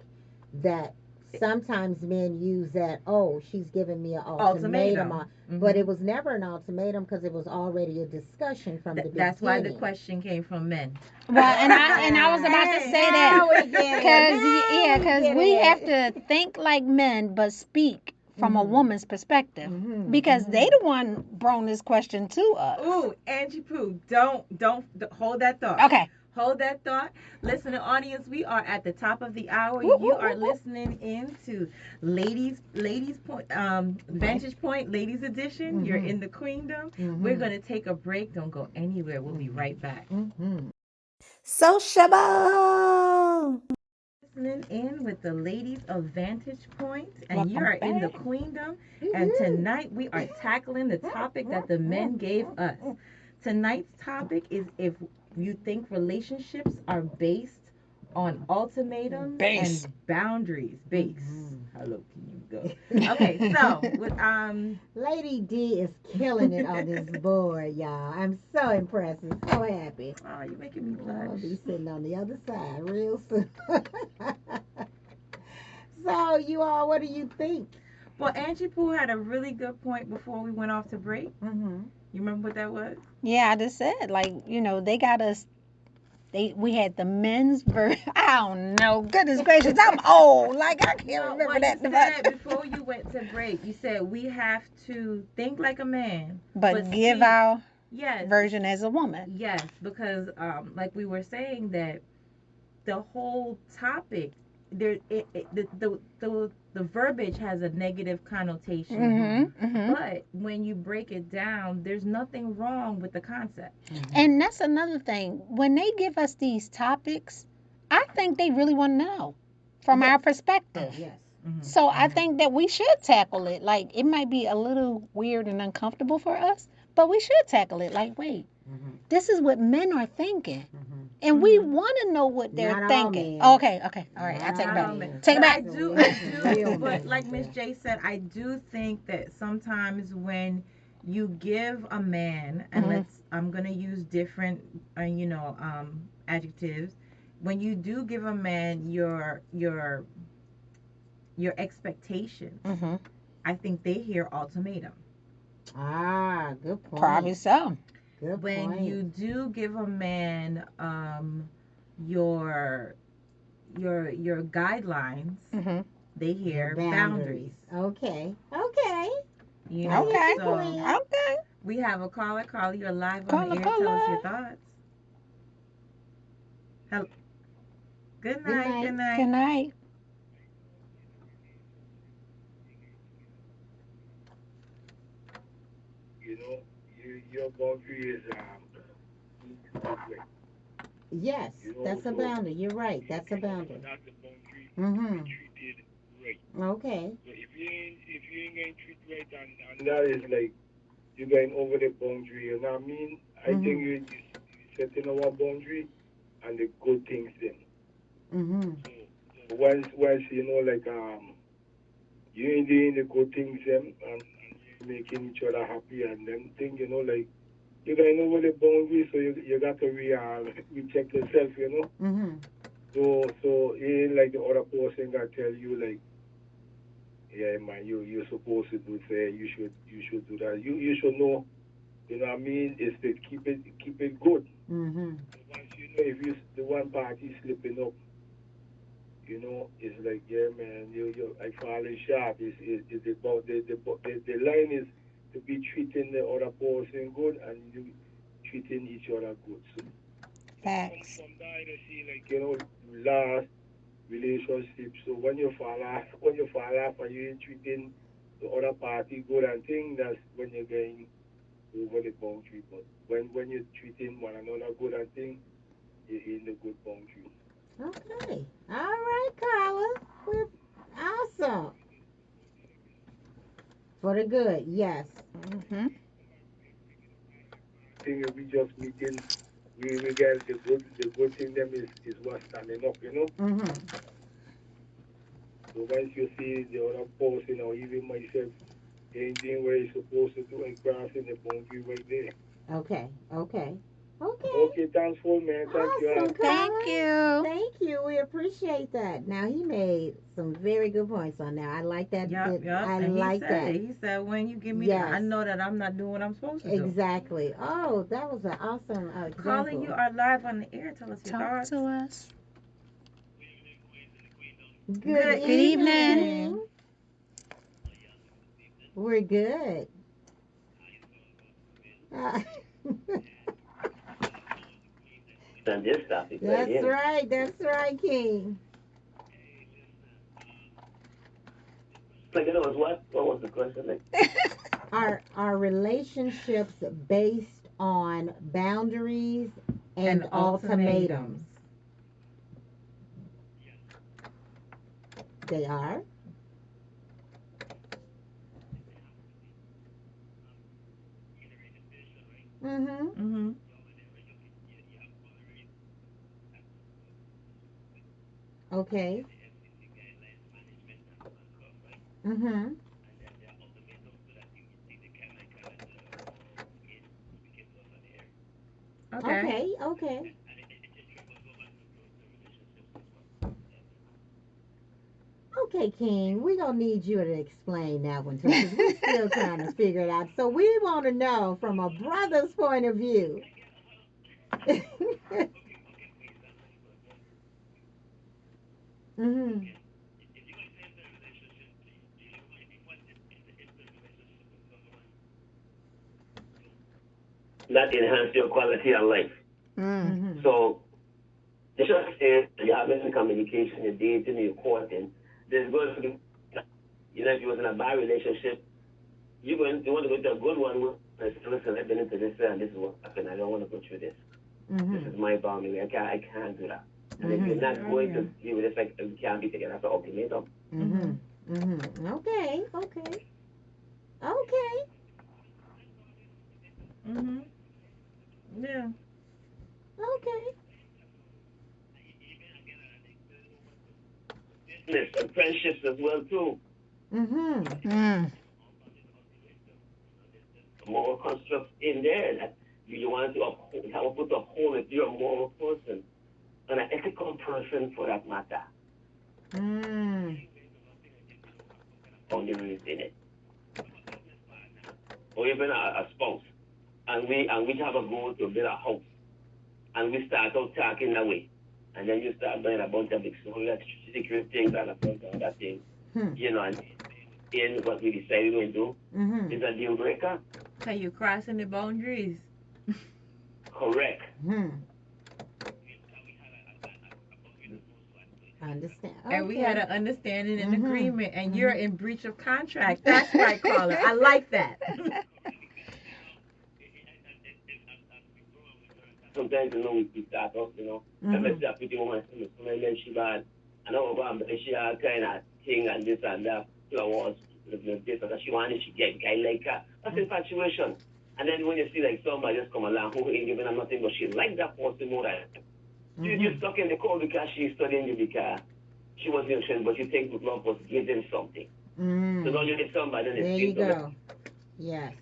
[SPEAKER 3] that sometimes men use that, oh, she's giving me an ultimatum.
[SPEAKER 2] Ultimatum.
[SPEAKER 3] But it
[SPEAKER 2] Mhm.
[SPEAKER 3] was never an ultimatum because it was already a discussion from the
[SPEAKER 2] That's why the
[SPEAKER 3] beginning.
[SPEAKER 2] question came from men.
[SPEAKER 4] Well, and I was about to
[SPEAKER 2] Hey.
[SPEAKER 4] say that,
[SPEAKER 3] Now we get it.
[SPEAKER 4] cause
[SPEAKER 3] Now
[SPEAKER 4] yeah,
[SPEAKER 3] we
[SPEAKER 4] cause
[SPEAKER 3] get
[SPEAKER 4] we have
[SPEAKER 3] it.
[SPEAKER 4] to think like men, but speak from a
[SPEAKER 3] Mhm.
[SPEAKER 4] woman's perspective,
[SPEAKER 3] Mhm.
[SPEAKER 4] because they
[SPEAKER 3] Mhm.
[SPEAKER 4] the one brought this question to us.
[SPEAKER 2] Ooh, Angie Pooh, don't hold that thought.
[SPEAKER 4] Okay.
[SPEAKER 2] Hold that thought. Listening audience, we are at the top of the hour.
[SPEAKER 4] Whoop,
[SPEAKER 2] You
[SPEAKER 4] whoop,
[SPEAKER 2] are
[SPEAKER 4] whoop, whoop.
[SPEAKER 2] listening into ladies point, Vantage Point, ladies edition. You're
[SPEAKER 3] Mhm.
[SPEAKER 2] in the queendom. We're
[SPEAKER 3] Mhm.
[SPEAKER 2] gonna take a break. Don't go anywhere. We'll be
[SPEAKER 3] Mhm.
[SPEAKER 2] right back.
[SPEAKER 3] Mhm.
[SPEAKER 1] Sociable.
[SPEAKER 2] Listening in with the ladies of Vantage Point, and you
[SPEAKER 4] Welcome
[SPEAKER 2] are in the
[SPEAKER 4] back.
[SPEAKER 2] queendom. And
[SPEAKER 3] Woo-hoo.
[SPEAKER 2] tonight we are tackling the topic that the men gave us. Tonight's topic is if you think relationships are based on ultimatums
[SPEAKER 4] Base.
[SPEAKER 2] and boundaries. Base.
[SPEAKER 3] Mhm.
[SPEAKER 2] How low can you go? Okay, so with
[SPEAKER 3] Lady D is killing it on this board, y'all. I'm so impressed and so happy.
[SPEAKER 2] oh, you're making me
[SPEAKER 3] I'm gonna be
[SPEAKER 2] blush.
[SPEAKER 3] sitting on the other side real soon. So, you all, what do you think?
[SPEAKER 2] Well, Angie Pooh had a really good point before we went off to break.
[SPEAKER 3] Mm-hmm.
[SPEAKER 2] You remember what that was?
[SPEAKER 4] Yeah, I just said, like, they got us. We had the men's version. I don't know. Goodness gracious, I'm old. Like, I can't
[SPEAKER 2] No,
[SPEAKER 4] remember
[SPEAKER 2] well, you
[SPEAKER 4] that much.
[SPEAKER 2] said before you went to break, you said we have to think like a man, but
[SPEAKER 4] But give
[SPEAKER 2] speak.
[SPEAKER 4] our
[SPEAKER 2] Yes,
[SPEAKER 4] version as a woman.
[SPEAKER 2] yes, because like we were saying that the whole topic there, the verbiage has a negative connotation,
[SPEAKER 3] Mm-hmm.
[SPEAKER 4] Mm-hmm. Mm-hmm.
[SPEAKER 2] but when you break it down, there's nothing wrong with the concept.
[SPEAKER 3] Mm-hmm.
[SPEAKER 4] And that's another thing. When they give us these topics, I think they really want to know from
[SPEAKER 3] Yes.
[SPEAKER 4] our perspective.
[SPEAKER 3] Yes.
[SPEAKER 2] Mm-hmm.
[SPEAKER 4] So I
[SPEAKER 3] Mm-hmm.
[SPEAKER 4] think that we should tackle it. Like, it might be a little weird and uncomfortable for us, but we should tackle it. Like, wait,
[SPEAKER 3] Mm-hmm.
[SPEAKER 4] this is what men are thinking.
[SPEAKER 3] Mm-hmm.
[SPEAKER 4] And we
[SPEAKER 2] Mm-hmm.
[SPEAKER 4] want to know what they're
[SPEAKER 3] Not all
[SPEAKER 4] thinking.
[SPEAKER 3] men.
[SPEAKER 4] Okay, okay. All right. I
[SPEAKER 3] Not
[SPEAKER 4] take it
[SPEAKER 3] all
[SPEAKER 2] Not
[SPEAKER 4] back.
[SPEAKER 2] all men,
[SPEAKER 3] men.
[SPEAKER 4] Take it
[SPEAKER 2] but I
[SPEAKER 4] back.
[SPEAKER 3] So
[SPEAKER 2] do,
[SPEAKER 3] we
[SPEAKER 2] I
[SPEAKER 3] have some
[SPEAKER 2] do,
[SPEAKER 3] real
[SPEAKER 2] but
[SPEAKER 3] men
[SPEAKER 2] like
[SPEAKER 3] out
[SPEAKER 2] Miss
[SPEAKER 3] there.
[SPEAKER 2] J said, I do think that sometimes when you give a man, and
[SPEAKER 4] Mm-hmm.
[SPEAKER 2] I'm gonna use different, adjectives. When you do give a man your expectations,
[SPEAKER 4] Mm-hmm.
[SPEAKER 2] I think they hear ultimatum.
[SPEAKER 3] Ah, good
[SPEAKER 4] Probably
[SPEAKER 3] point.
[SPEAKER 4] so.
[SPEAKER 3] Good
[SPEAKER 2] When
[SPEAKER 3] point.
[SPEAKER 2] you do give a man your your guidelines,
[SPEAKER 4] Mm-hmm.
[SPEAKER 2] they
[SPEAKER 3] Your
[SPEAKER 2] hear
[SPEAKER 3] boundaries.
[SPEAKER 2] boundaries.
[SPEAKER 3] Okay. Okay. I hear
[SPEAKER 4] Okay.
[SPEAKER 3] you,
[SPEAKER 2] So
[SPEAKER 3] Queen.
[SPEAKER 4] Okay.
[SPEAKER 2] We have a caller. Caller, you're live on the
[SPEAKER 4] Caller,
[SPEAKER 2] air. Tell us your
[SPEAKER 4] caller.
[SPEAKER 2] thoughts. Hello. Good
[SPEAKER 3] Good
[SPEAKER 2] night. Good
[SPEAKER 3] night.
[SPEAKER 4] Good
[SPEAKER 2] night.
[SPEAKER 4] night.
[SPEAKER 5] You know, your boundary is right.
[SPEAKER 3] Yes,
[SPEAKER 5] You know,
[SPEAKER 3] that's a
[SPEAKER 5] so
[SPEAKER 3] boundary. You're right. That's a
[SPEAKER 5] so
[SPEAKER 3] boundary.
[SPEAKER 5] that's the boundary to be
[SPEAKER 3] Mm-hmm.
[SPEAKER 5] treated right.
[SPEAKER 3] Okay.
[SPEAKER 5] So if you ain't getting treated right, and that is like you're going over the boundary. You know what I mean? I think
[SPEAKER 3] Mm-hmm.
[SPEAKER 5] you setting our boundary and the good things then.
[SPEAKER 3] Mm-hmm.
[SPEAKER 5] So once you know like you ain't doing the good things then and you're making each other happy and then thing like you're going over the boundary, so you got to recheck yourself.
[SPEAKER 3] Mm-hmm.
[SPEAKER 5] So it ain't like the other person got tell you like, yeah man, you're supposed to do say you should do that. You should know, what I mean, is to keep it good.
[SPEAKER 3] Mm-hmm.
[SPEAKER 5] So once you know if you the one party slipping up, it's like, yeah man, you I falling short. Is about the line is to be treating the other person good and you treating each other good. So
[SPEAKER 4] Facts.
[SPEAKER 5] from that I see like last relationship. So when you fall off and you ain't treating the other party good and thing, that's when you're going over the boundary. But when you're treating one another good and thing, you're in the good boundary.
[SPEAKER 3] Okay. All right, Carla. We're awesome. For the good. Yes.
[SPEAKER 4] Hmm.
[SPEAKER 5] Thing if we just meeting, we get the good thing them is what's standing up.
[SPEAKER 3] Mm-hmm.
[SPEAKER 5] So once you see the other person or even myself ain't doing what you're supposed to do and crossing the boundary right there.
[SPEAKER 3] Okay. Okay. Okay.
[SPEAKER 5] Okay, thanks for man. Thank you all.
[SPEAKER 3] Awesome,
[SPEAKER 4] Thank
[SPEAKER 3] Carla.
[SPEAKER 4] you.
[SPEAKER 3] Thank you. We appreciate that. Now he made some very good points on that. I like that.
[SPEAKER 2] Yep, yep.
[SPEAKER 3] I
[SPEAKER 2] And he
[SPEAKER 3] like
[SPEAKER 2] said
[SPEAKER 3] that.
[SPEAKER 2] it. He said, when you give me the, I
[SPEAKER 3] Yes.
[SPEAKER 2] know that I'm not doing what I'm supposed to do.
[SPEAKER 3] Exactly. Oh, that was an awesome
[SPEAKER 2] Caller, you
[SPEAKER 3] example.
[SPEAKER 2] are live on the air. Tell us your
[SPEAKER 4] Talk
[SPEAKER 2] thoughts.
[SPEAKER 4] to us.
[SPEAKER 3] Good
[SPEAKER 2] Good
[SPEAKER 4] Good evening.
[SPEAKER 3] evening.
[SPEAKER 2] evening.
[SPEAKER 3] We're good. Uh,
[SPEAKER 6] On this topic right
[SPEAKER 3] that's
[SPEAKER 6] here.
[SPEAKER 3] right. That's right, King.
[SPEAKER 6] Like, it was what? What was the question? Like,
[SPEAKER 3] Are relationships based on boundaries and
[SPEAKER 2] And
[SPEAKER 3] ultimatums?
[SPEAKER 2] ultimatums.
[SPEAKER 3] They are. Mm-hmm.
[SPEAKER 2] Mm-hmm.
[SPEAKER 3] Okay. Mm-hmm.
[SPEAKER 2] Okay.
[SPEAKER 3] Okay. Okay. Okay, King. We're gonna need you to explain that one too, because we're still trying to figure it out. So we want to know from a brother's point of view. Mm-hmm.
[SPEAKER 6] that enhance your quality of life.
[SPEAKER 4] Mm.
[SPEAKER 3] Mm-hmm.
[SPEAKER 6] So, the short is, you're having communication, you're dating, you're courting. There's going to be, if you was in a bad relationship, you want to go to a good one. And say, listen, I've been into this and this is what happened. I don't want to go through this. This
[SPEAKER 3] Mm-hmm.
[SPEAKER 6] is my boundary. I can't do that. And if you're
[SPEAKER 3] Mm-hmm.
[SPEAKER 6] not
[SPEAKER 2] Oh
[SPEAKER 6] going
[SPEAKER 2] yeah.
[SPEAKER 6] to deal with this, like, we can't be together. That's an ultimatum.
[SPEAKER 3] Mm-hmm.
[SPEAKER 2] Mhm.
[SPEAKER 3] Mm-hmm. Okay. Okay. Okay.
[SPEAKER 2] Mhm. Yeah.
[SPEAKER 3] Okay.
[SPEAKER 6] Business and friendships as well, too.
[SPEAKER 3] Mm-hmm.
[SPEAKER 4] Mm.
[SPEAKER 6] Moral constructs in there that you want to uphold, have put uphold if you're a moral person and an ethical person for that matter.
[SPEAKER 3] Mm.
[SPEAKER 6] Boundaries in it, or even a spouse, and we have a goal to build a house, and we start out talking that way, and then you start buying a bunch of big like secret things and a bunch of other things,
[SPEAKER 3] Hmm.
[SPEAKER 6] and in what we decided to do
[SPEAKER 3] Mm-hmm.
[SPEAKER 6] is a deal breaker.
[SPEAKER 2] So you're crossing the boundaries.
[SPEAKER 6] Correct.
[SPEAKER 3] Hmm. Understand.
[SPEAKER 2] And we had
[SPEAKER 3] Okay.
[SPEAKER 2] an understanding and
[SPEAKER 3] Mm-hmm.
[SPEAKER 2] agreement, and you're
[SPEAKER 3] Mm-hmm.
[SPEAKER 2] in breach of contract. That's right, caller. I like that.
[SPEAKER 6] Sometimes, we start off, I
[SPEAKER 3] Mm-hmm.
[SPEAKER 6] mess that pretty woman, and then she bad. I know about she had kind of thing and this and that, flowers, this and that. She wanted, she get guy like her. That's infatuation. And then when you see like somebody just come along who ain't giving her nothing, but she like that person more than you're
[SPEAKER 3] Mm-hmm.
[SPEAKER 6] stuck in the cold because she's studying you because she was interested, but you think good love was give them something. So now
[SPEAKER 3] Mm.
[SPEAKER 6] you need somebody and
[SPEAKER 3] There
[SPEAKER 6] it's
[SPEAKER 3] you
[SPEAKER 6] give them
[SPEAKER 3] go. Yes.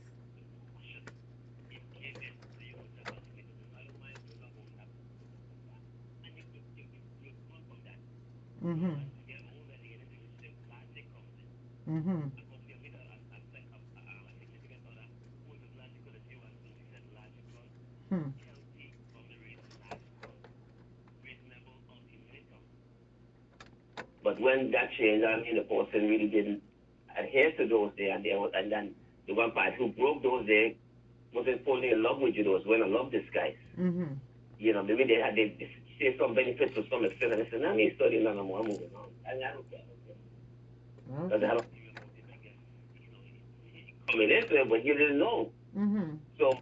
[SPEAKER 3] Mm-hmm. Mm-hmm. Hmm.
[SPEAKER 6] But when that changed, I mean, the person really didn't adhere to those days, and then the one part who broke those days wasn't fully in love with you. Those when I love this guy.
[SPEAKER 3] Mm-hmm.
[SPEAKER 6] Maybe they say some benefits to some extent, and they say, "I'm not studying no more. I'm moving on." And I don't care because I
[SPEAKER 3] Okay.
[SPEAKER 6] don't coming into it, but you didn't know.
[SPEAKER 3] Mm-hmm.
[SPEAKER 6] So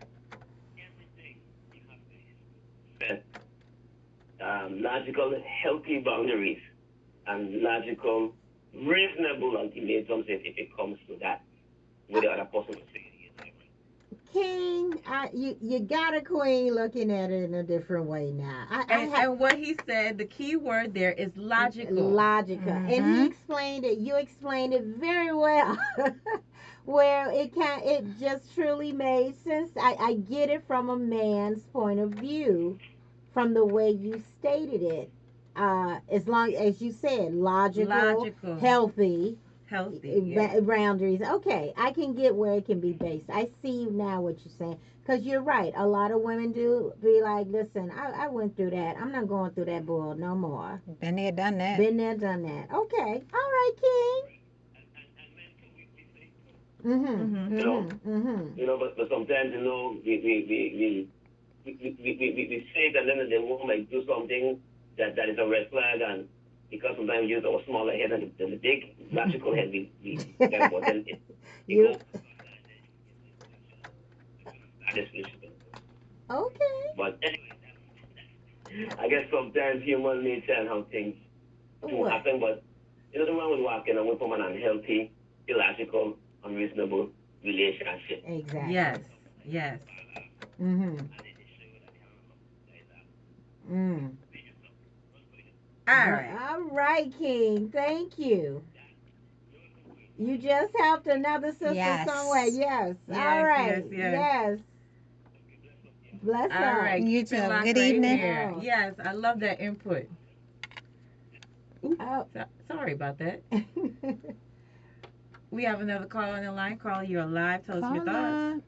[SPEAKER 6] set logical, healthy boundaries and logical, reasonable ultimatums if it comes to that with the other person to say
[SPEAKER 3] King, you got a queen looking at it in a different way now. I
[SPEAKER 2] and
[SPEAKER 3] have
[SPEAKER 2] and what he said, the key word there is logical.
[SPEAKER 3] logical, and he
[SPEAKER 1] Mm-hmm.
[SPEAKER 3] explained it. You explained it very well, where it just truly made sense. I get it from a man's point of view, from the way you stated it. As long as you said logical,
[SPEAKER 2] Logical,
[SPEAKER 3] healthy,
[SPEAKER 2] healthy. Yeah.
[SPEAKER 3] boundaries. Okay, I can get where it can be based. I see now what you're saying. Because you're right. A lot of women do be like, listen, I went through that. I'm not going through that bull no more.
[SPEAKER 1] Been there, done that.
[SPEAKER 3] Been there, done that. Okay. All right, King.
[SPEAKER 2] Mhm.
[SPEAKER 3] Mm-hmm.
[SPEAKER 6] you know,
[SPEAKER 3] Mm-hmm. Mm-hmm.
[SPEAKER 6] but sometimes we say it and then the woman might do something that is a red flag and because sometimes you use our smaller head and the big logical head we kind of but then it
[SPEAKER 3] you
[SPEAKER 6] goes at this relationship.
[SPEAKER 3] okay?
[SPEAKER 6] But I guess sometimes human nature and how things do
[SPEAKER 3] What?
[SPEAKER 6] happen, but the man was walking away from an unhealthy, illogical, unreasonable relationship.
[SPEAKER 3] Exactly.
[SPEAKER 2] Yes. Yes.
[SPEAKER 3] Mm-hmm. Mm.
[SPEAKER 2] All right.
[SPEAKER 3] All right, King. Thank you. You just helped another sister somewhere.
[SPEAKER 1] Yes.
[SPEAKER 3] Yes. All
[SPEAKER 2] Yes. Yes.
[SPEAKER 3] right.
[SPEAKER 2] Yes.
[SPEAKER 3] Yes. Bless
[SPEAKER 2] All
[SPEAKER 3] up.
[SPEAKER 2] right.
[SPEAKER 1] You
[SPEAKER 2] Keep it
[SPEAKER 1] too.
[SPEAKER 2] locked
[SPEAKER 1] Good
[SPEAKER 2] right
[SPEAKER 1] evening.
[SPEAKER 2] here.
[SPEAKER 3] Oh.
[SPEAKER 2] Yes. I love that input. Ooh.
[SPEAKER 3] Oh.
[SPEAKER 2] Sorry about that. We have another call on the line. Call, you're live. Tell us your thoughts.
[SPEAKER 1] Caller.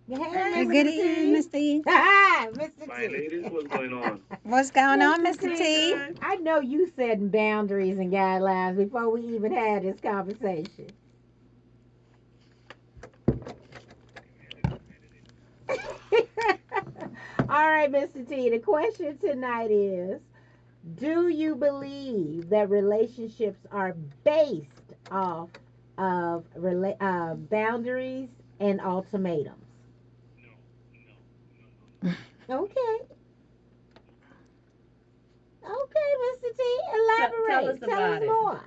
[SPEAKER 3] Hey,
[SPEAKER 2] Hey,
[SPEAKER 1] Good
[SPEAKER 3] Mr.
[SPEAKER 2] Mr.
[SPEAKER 1] evening,
[SPEAKER 2] T.
[SPEAKER 3] T.
[SPEAKER 1] Mr. E.
[SPEAKER 3] Mr.
[SPEAKER 5] Fine
[SPEAKER 3] T.
[SPEAKER 5] ladies, what's going on?
[SPEAKER 1] What's going on,
[SPEAKER 3] Mr.
[SPEAKER 1] Mr.
[SPEAKER 2] Pretty
[SPEAKER 3] T.
[SPEAKER 1] T?
[SPEAKER 2] good.
[SPEAKER 3] I know you setting boundaries and guidelines before we even had this conversation. All right, Mr. T. The question tonight is, do you believe that relationships are based off of boundaries and ultimatums? Okay. Okay, Mr. T.
[SPEAKER 2] Tell us
[SPEAKER 3] Elaborate. Tell us
[SPEAKER 2] about it.
[SPEAKER 3] more.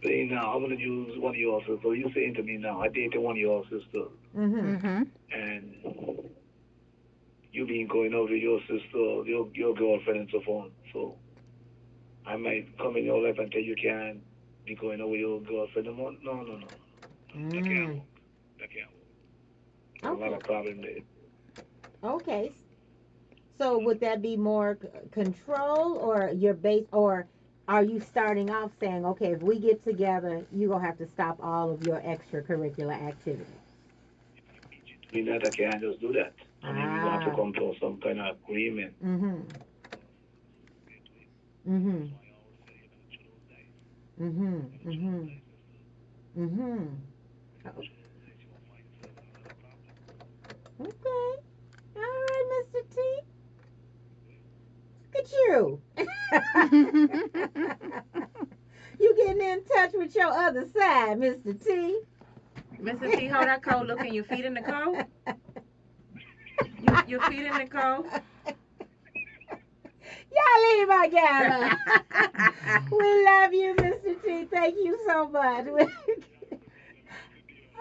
[SPEAKER 5] Saying now, I'm gonna use one of your sisters. You saying to me now, I dated one of your sisters,
[SPEAKER 3] Mm-hmm.
[SPEAKER 1] Mm-hmm.
[SPEAKER 5] and you been going out with your sister, your girlfriend, and so on. So I might come in your life and tell you can't be going out with your girlfriend no more. No, no, no, no, no. That can't
[SPEAKER 3] Mm.
[SPEAKER 5] work. That can't work. There's a lot
[SPEAKER 3] Okay.
[SPEAKER 5] of problem there.
[SPEAKER 3] Okay. So would that be more control, or your base, or are you starting off saying, okay, if we get together, you're gonna have to stop all of your extracurricular activities?
[SPEAKER 5] I mean that I can't just do that. I mean we have to
[SPEAKER 3] Ah.
[SPEAKER 5] come to some kind of agreement.
[SPEAKER 3] Mm-hmm. Mm-hmm. Mm-hmm. Mm-hmm. Mm-hmm. Oh, okay. All right, Mr. T. Look at you. You getting in touch with your other side, Mr. T.
[SPEAKER 2] Mr. T, how that cow looking? You feeding the cow? You feeding the cow?
[SPEAKER 3] Y'all leave my guy alone. We love you, Mr. T. Thank you so much. All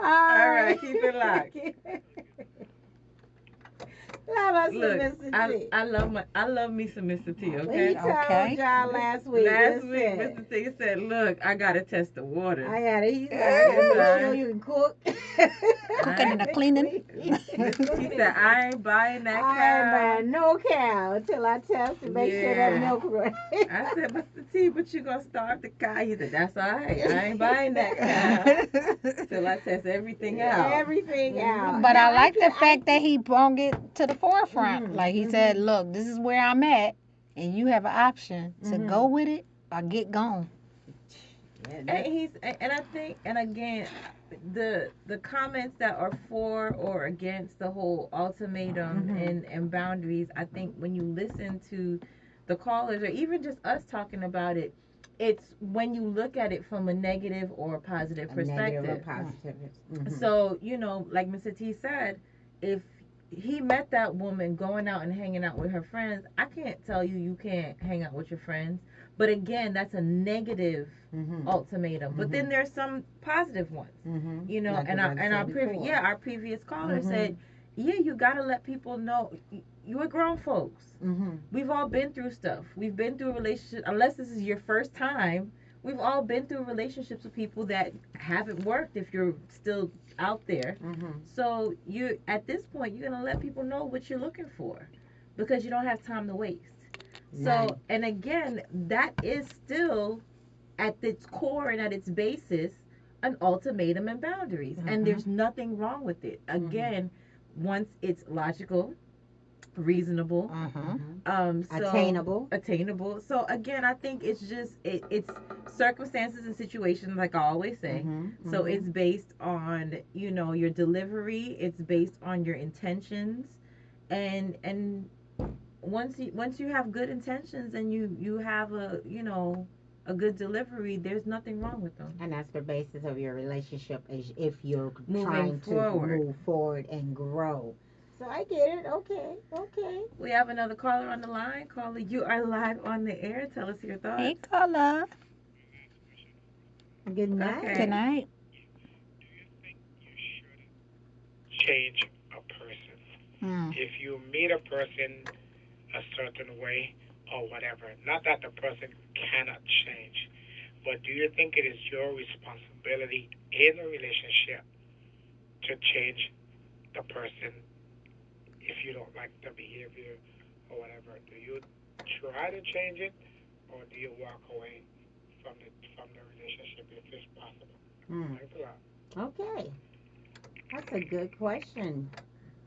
[SPEAKER 2] All
[SPEAKER 3] right.
[SPEAKER 2] right, keep it locked.
[SPEAKER 3] Love us some
[SPEAKER 2] Look,
[SPEAKER 3] Mr.
[SPEAKER 2] I
[SPEAKER 3] T.
[SPEAKER 2] I love I love me some Mr. T.
[SPEAKER 3] Well, he
[SPEAKER 2] Okay.
[SPEAKER 3] told
[SPEAKER 4] Okay.
[SPEAKER 3] y'all last week.
[SPEAKER 2] Last week,
[SPEAKER 3] Listen,
[SPEAKER 2] Mr. T said, "Look, I gotta test the waters."
[SPEAKER 3] I got it. He's like, I
[SPEAKER 2] Yes,
[SPEAKER 3] gotta make sure
[SPEAKER 2] I.
[SPEAKER 3] you can cook.
[SPEAKER 4] Cooking
[SPEAKER 2] I
[SPEAKER 4] and a cleaning.
[SPEAKER 2] Mr. T said, "I ain't buying that
[SPEAKER 3] I ain't
[SPEAKER 2] cow."
[SPEAKER 3] buying no cow until I test and make sure that
[SPEAKER 2] Yeah.
[SPEAKER 3] milk right.
[SPEAKER 2] I said, Mr. T, but you gonna starve the cow. He said, "That's all right. I ain't buying that cow till I test everything out."
[SPEAKER 3] Everything out.
[SPEAKER 4] But
[SPEAKER 2] Mhm.
[SPEAKER 3] Now
[SPEAKER 4] I
[SPEAKER 3] I
[SPEAKER 4] like the
[SPEAKER 3] can. I.
[SPEAKER 4] fact that he brought it to the forefront.
[SPEAKER 3] Mhm.
[SPEAKER 4] Like he said,
[SPEAKER 3] Mhm.
[SPEAKER 4] look, this is where I'm at, and you have an option to go
[SPEAKER 3] Mhm.
[SPEAKER 4] with it or get gone.
[SPEAKER 3] Yeah,
[SPEAKER 2] And
[SPEAKER 3] that's.
[SPEAKER 2] and I think, and again, the comments that are for or against the whole ultimatum
[SPEAKER 3] Mhm.
[SPEAKER 2] and boundaries, I think when you listen to the callers or even just us talking about it, it's when you look at it from a negative or a positive
[SPEAKER 3] A negative or
[SPEAKER 2] perspective.
[SPEAKER 3] positive. Mhm.
[SPEAKER 2] So, like Mr. T said, if he met that woman going out and hanging out with her friends, I can't tell you you can't hang out with your friends. But again, that's a negative
[SPEAKER 3] Mhm.
[SPEAKER 2] ultimatum. But then
[SPEAKER 3] Mhm.
[SPEAKER 2] there's some positive ones.
[SPEAKER 3] Mhm.
[SPEAKER 2] And
[SPEAKER 3] Like the brother said before.
[SPEAKER 2] our previous caller
[SPEAKER 3] Mhm.
[SPEAKER 2] said, yeah, you got to let people know you're grown folks.
[SPEAKER 3] Mhm.
[SPEAKER 2] We've all been through stuff. We've been through a relationship. Unless this is your first time, we've all been through relationships with people that haven't worked. If you're still out there,
[SPEAKER 3] Mhm.
[SPEAKER 2] so you at this point you're gonna let people know what you're looking for, because you don't have time to waste.
[SPEAKER 3] None.
[SPEAKER 2] So, and again, that is still at its core and at its basis an ultimatum and boundaries, and
[SPEAKER 4] Mm-hmm.
[SPEAKER 2] there's nothing wrong with it.
[SPEAKER 3] Mhm.
[SPEAKER 2] Again, once it's logical, reasonable,
[SPEAKER 4] Mm-hmm.
[SPEAKER 3] Mhm.
[SPEAKER 2] so
[SPEAKER 3] Attainable.
[SPEAKER 2] attainable. So again, I think it's just it's circumstances and situations, like I always say.
[SPEAKER 3] Mhm.
[SPEAKER 2] So
[SPEAKER 3] Mhm.
[SPEAKER 2] it's based on your delivery. It's based on your intentions, and once you have good intentions and you have a good delivery, there's nothing wrong with them.
[SPEAKER 3] And that's the basis of your relationship is if you're
[SPEAKER 2] Moving
[SPEAKER 3] trying to
[SPEAKER 2] forward,
[SPEAKER 3] move forward and grow. So I get it. Okay. Okay.
[SPEAKER 2] we have another caller on the line. Caller, you are live on the air. Tell us your
[SPEAKER 4] Hey,
[SPEAKER 2] thoughts.
[SPEAKER 4] color.
[SPEAKER 3] Good
[SPEAKER 4] Good
[SPEAKER 3] night.
[SPEAKER 2] Okay.
[SPEAKER 4] night.
[SPEAKER 5] Do you think you should change a person?
[SPEAKER 4] Mm.
[SPEAKER 5] If you meet a person a certain way or whatever, not that the person cannot change, but do you think it is your responsibility in a relationship to change the person if you don't like the behavior or whatever? Do you try to change it or do you walk away from the relationship if it's possible?
[SPEAKER 3] Mm.
[SPEAKER 5] Thanks a lot.
[SPEAKER 3] Okay. That's a good question.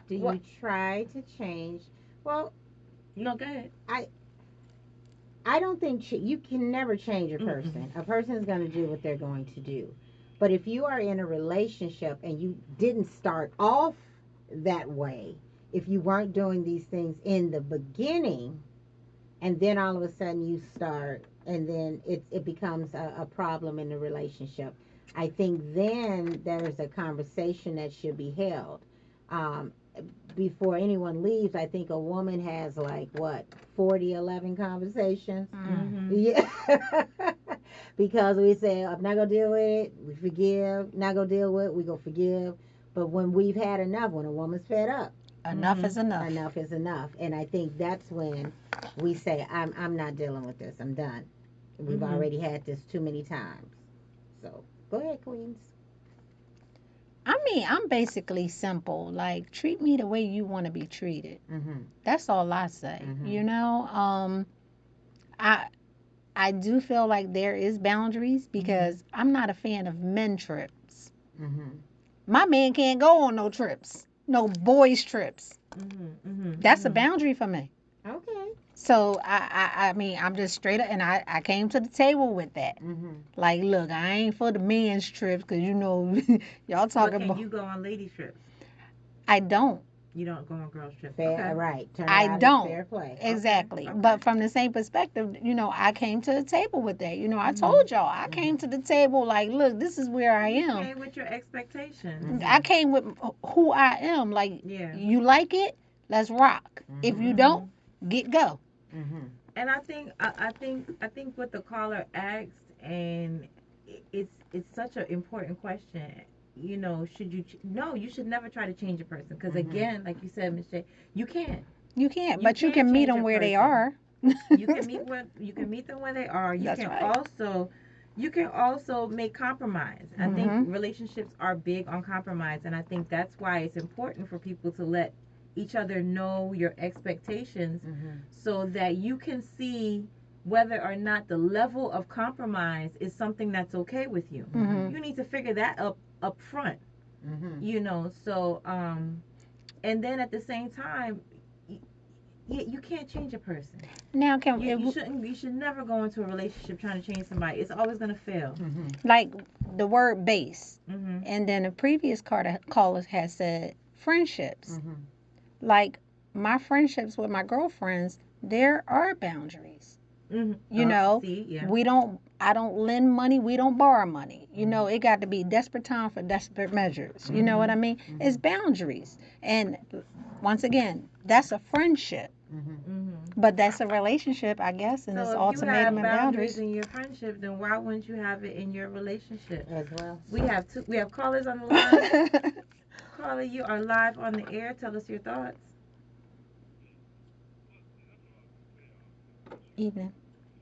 [SPEAKER 3] Do you
[SPEAKER 2] What?
[SPEAKER 3] try to change? Well,
[SPEAKER 2] No, go ahead.
[SPEAKER 3] I I don't think you can never change a
[SPEAKER 2] Mm-mm.
[SPEAKER 3] person. A person is going to do what they're going to do. But if you are in a relationship and you didn't start off that way, if you weren't doing these things in the beginning, and then all of a sudden you start, and then it becomes a problem in the relationship, I think then there's a conversation that should be held. Um, Before anyone leaves, I think a woman has like what 40, 11 conversations.
[SPEAKER 4] Mm.
[SPEAKER 2] Mm-hmm.
[SPEAKER 3] Yeah. Because we say, I'm not gonna deal with it, we forgive. Not gonna deal with it, we go forgive. But when we've had enough, when a woman's fed up,
[SPEAKER 4] Enough
[SPEAKER 2] Mm-hmm.
[SPEAKER 4] is enough.
[SPEAKER 3] enough is enough. And I think that's when we say, I'm not dealing with this, I'm done. We've
[SPEAKER 2] Mm-hmm.
[SPEAKER 3] already had this too many times. So go ahead, Queens.
[SPEAKER 4] I mean, I'm basically simple. Like, treat me the way you want to be treated.
[SPEAKER 3] Mm-hmm.
[SPEAKER 4] That's all I say.
[SPEAKER 3] Mm-hmm.
[SPEAKER 4] You know, I I do feel like there is boundaries
[SPEAKER 2] Mm-hmm.
[SPEAKER 4] because I'm not a fan of men trips.
[SPEAKER 3] Mm-hmm.
[SPEAKER 4] My man can't go on no trips, no boys trips.
[SPEAKER 2] Mm-hmm. Mm-hmm.
[SPEAKER 4] That's a
[SPEAKER 2] Mm-hmm.
[SPEAKER 4] boundary for me.
[SPEAKER 3] Okay.
[SPEAKER 4] So I mean, I'm just straight up, and I came to the table with that.
[SPEAKER 3] Mm-hmm.
[SPEAKER 4] Like, look, I ain't for the men's trips, cause y'all
[SPEAKER 2] But
[SPEAKER 4] talking
[SPEAKER 2] can
[SPEAKER 4] about.
[SPEAKER 2] you go on lady trips?
[SPEAKER 4] I don't.
[SPEAKER 2] You don't go on girls trips.
[SPEAKER 3] Fair,
[SPEAKER 2] Okay.
[SPEAKER 3] right. Turn it
[SPEAKER 4] I
[SPEAKER 3] out as
[SPEAKER 4] don't.
[SPEAKER 3] fair play.
[SPEAKER 2] Okay.
[SPEAKER 4] Exactly.
[SPEAKER 2] Okay.
[SPEAKER 4] But from the same perspective, I came to the table with that. I
[SPEAKER 2] Mhm.
[SPEAKER 4] told y'all, I came to
[SPEAKER 3] Mm-hmm.
[SPEAKER 4] the table like, look, this is where I
[SPEAKER 2] You
[SPEAKER 4] am.
[SPEAKER 2] came with your expectations.
[SPEAKER 4] I
[SPEAKER 3] Mm-hmm.
[SPEAKER 4] came with who I am. Like,
[SPEAKER 2] Yeah.
[SPEAKER 4] you like it, let's rock. If
[SPEAKER 3] Mm-hmm.
[SPEAKER 4] you don't,
[SPEAKER 2] Mhm.
[SPEAKER 4] get go.
[SPEAKER 3] Mm-hmm.
[SPEAKER 2] And I think what the caller asked, and it's such an important question. Should you? No, you should never try to change a person because
[SPEAKER 3] Mm-hmm.
[SPEAKER 2] again, like you said, Miss J, you can't.
[SPEAKER 4] You can't,
[SPEAKER 2] You
[SPEAKER 4] but you
[SPEAKER 2] can't
[SPEAKER 4] can meet
[SPEAKER 2] change
[SPEAKER 4] them
[SPEAKER 2] a
[SPEAKER 4] where they
[SPEAKER 2] person.
[SPEAKER 4] are.
[SPEAKER 2] You can meet them where they are. You
[SPEAKER 4] That's
[SPEAKER 2] can
[SPEAKER 4] right.
[SPEAKER 2] also make compromise. I think
[SPEAKER 4] Mm-hmm.
[SPEAKER 2] relationships are big on compromise, and I think that's why it's important for people to let each other know your expectations
[SPEAKER 3] Mm-hmm.
[SPEAKER 2] so that you can see whether or not the level of compromise is something that's okay with you.
[SPEAKER 3] Mm-hmm.
[SPEAKER 2] You need to figure that up front,
[SPEAKER 3] Mm-hmm.
[SPEAKER 2] so and then at the same time, you can't change a person.
[SPEAKER 4] Now,
[SPEAKER 2] You shouldn't. You should never go into a relationship trying to change somebody. It's always gonna fail.
[SPEAKER 3] Mm-hmm.
[SPEAKER 4] like the word base,
[SPEAKER 2] Mhm.
[SPEAKER 4] and then the previous callers had said friendships.
[SPEAKER 3] Mm-hmm.
[SPEAKER 4] Like my friendships with my girlfriends, there are boundaries.
[SPEAKER 2] Mhm.
[SPEAKER 4] You know,
[SPEAKER 2] See, yeah.
[SPEAKER 4] I don't lend money, we don't borrow money.
[SPEAKER 3] Mm-hmm.
[SPEAKER 4] It got to be desperate time for desperate measures. You know what I
[SPEAKER 2] Mhm.
[SPEAKER 4] mean? It's
[SPEAKER 3] Mm-hmm.
[SPEAKER 4] boundaries. And once again, that's a friendship,
[SPEAKER 3] Mm-hmm.
[SPEAKER 2] Mhm.
[SPEAKER 4] but that's a relationship, I guess, and it's
[SPEAKER 2] So if you
[SPEAKER 4] ultimatum
[SPEAKER 2] have
[SPEAKER 4] and
[SPEAKER 2] boundaries
[SPEAKER 4] boundaries.
[SPEAKER 2] in your friendship, then why wouldn't you have it in your relationship?
[SPEAKER 3] As well.
[SPEAKER 2] We have callers on the line. Caller, you are live on the air. Tell us your thoughts.
[SPEAKER 4] Evening.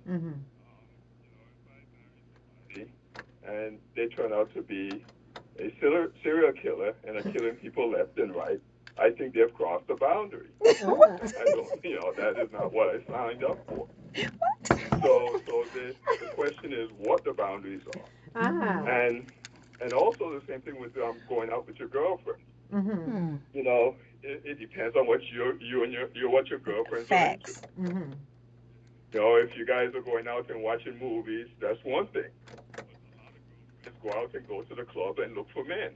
[SPEAKER 3] Mm-hmm.
[SPEAKER 5] And they turn out to be a serial killer and are killing people left and right, I think they've crossed the boundary. I don't, that is not what I signed up for. So the question is what the boundaries
[SPEAKER 3] Ah.
[SPEAKER 2] Mhm.
[SPEAKER 5] are, and also the same thing with going out with your girlfriend.
[SPEAKER 3] Mm-hmm.
[SPEAKER 4] Hmm.
[SPEAKER 5] It depends on what you and your what your girlfriends are into.
[SPEAKER 4] Facts.
[SPEAKER 3] Mm-hmm.
[SPEAKER 5] If you guys are going out and watching movies, that's one thing. Just go out and go to the club and look for men.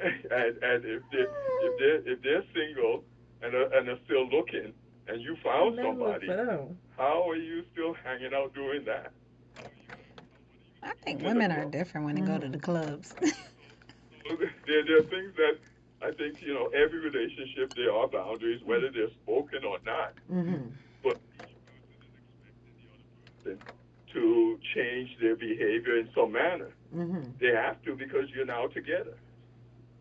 [SPEAKER 5] And if they're single and are still looking, and you found
[SPEAKER 2] And then look for
[SPEAKER 5] somebody,
[SPEAKER 2] them.
[SPEAKER 5] how are you still hanging out doing that
[SPEAKER 4] I think
[SPEAKER 5] in the
[SPEAKER 4] women are
[SPEAKER 5] club?
[SPEAKER 4] different when they go to
[SPEAKER 3] Mm-hmm.
[SPEAKER 4] the clubs.
[SPEAKER 5] So there are things that I think every relationship there are boundaries, whether they're spoken or not.
[SPEAKER 3] Mm-hmm.
[SPEAKER 5] But then to change their behavior in some manner,
[SPEAKER 3] Mm-hmm.
[SPEAKER 5] they have to because you're now together.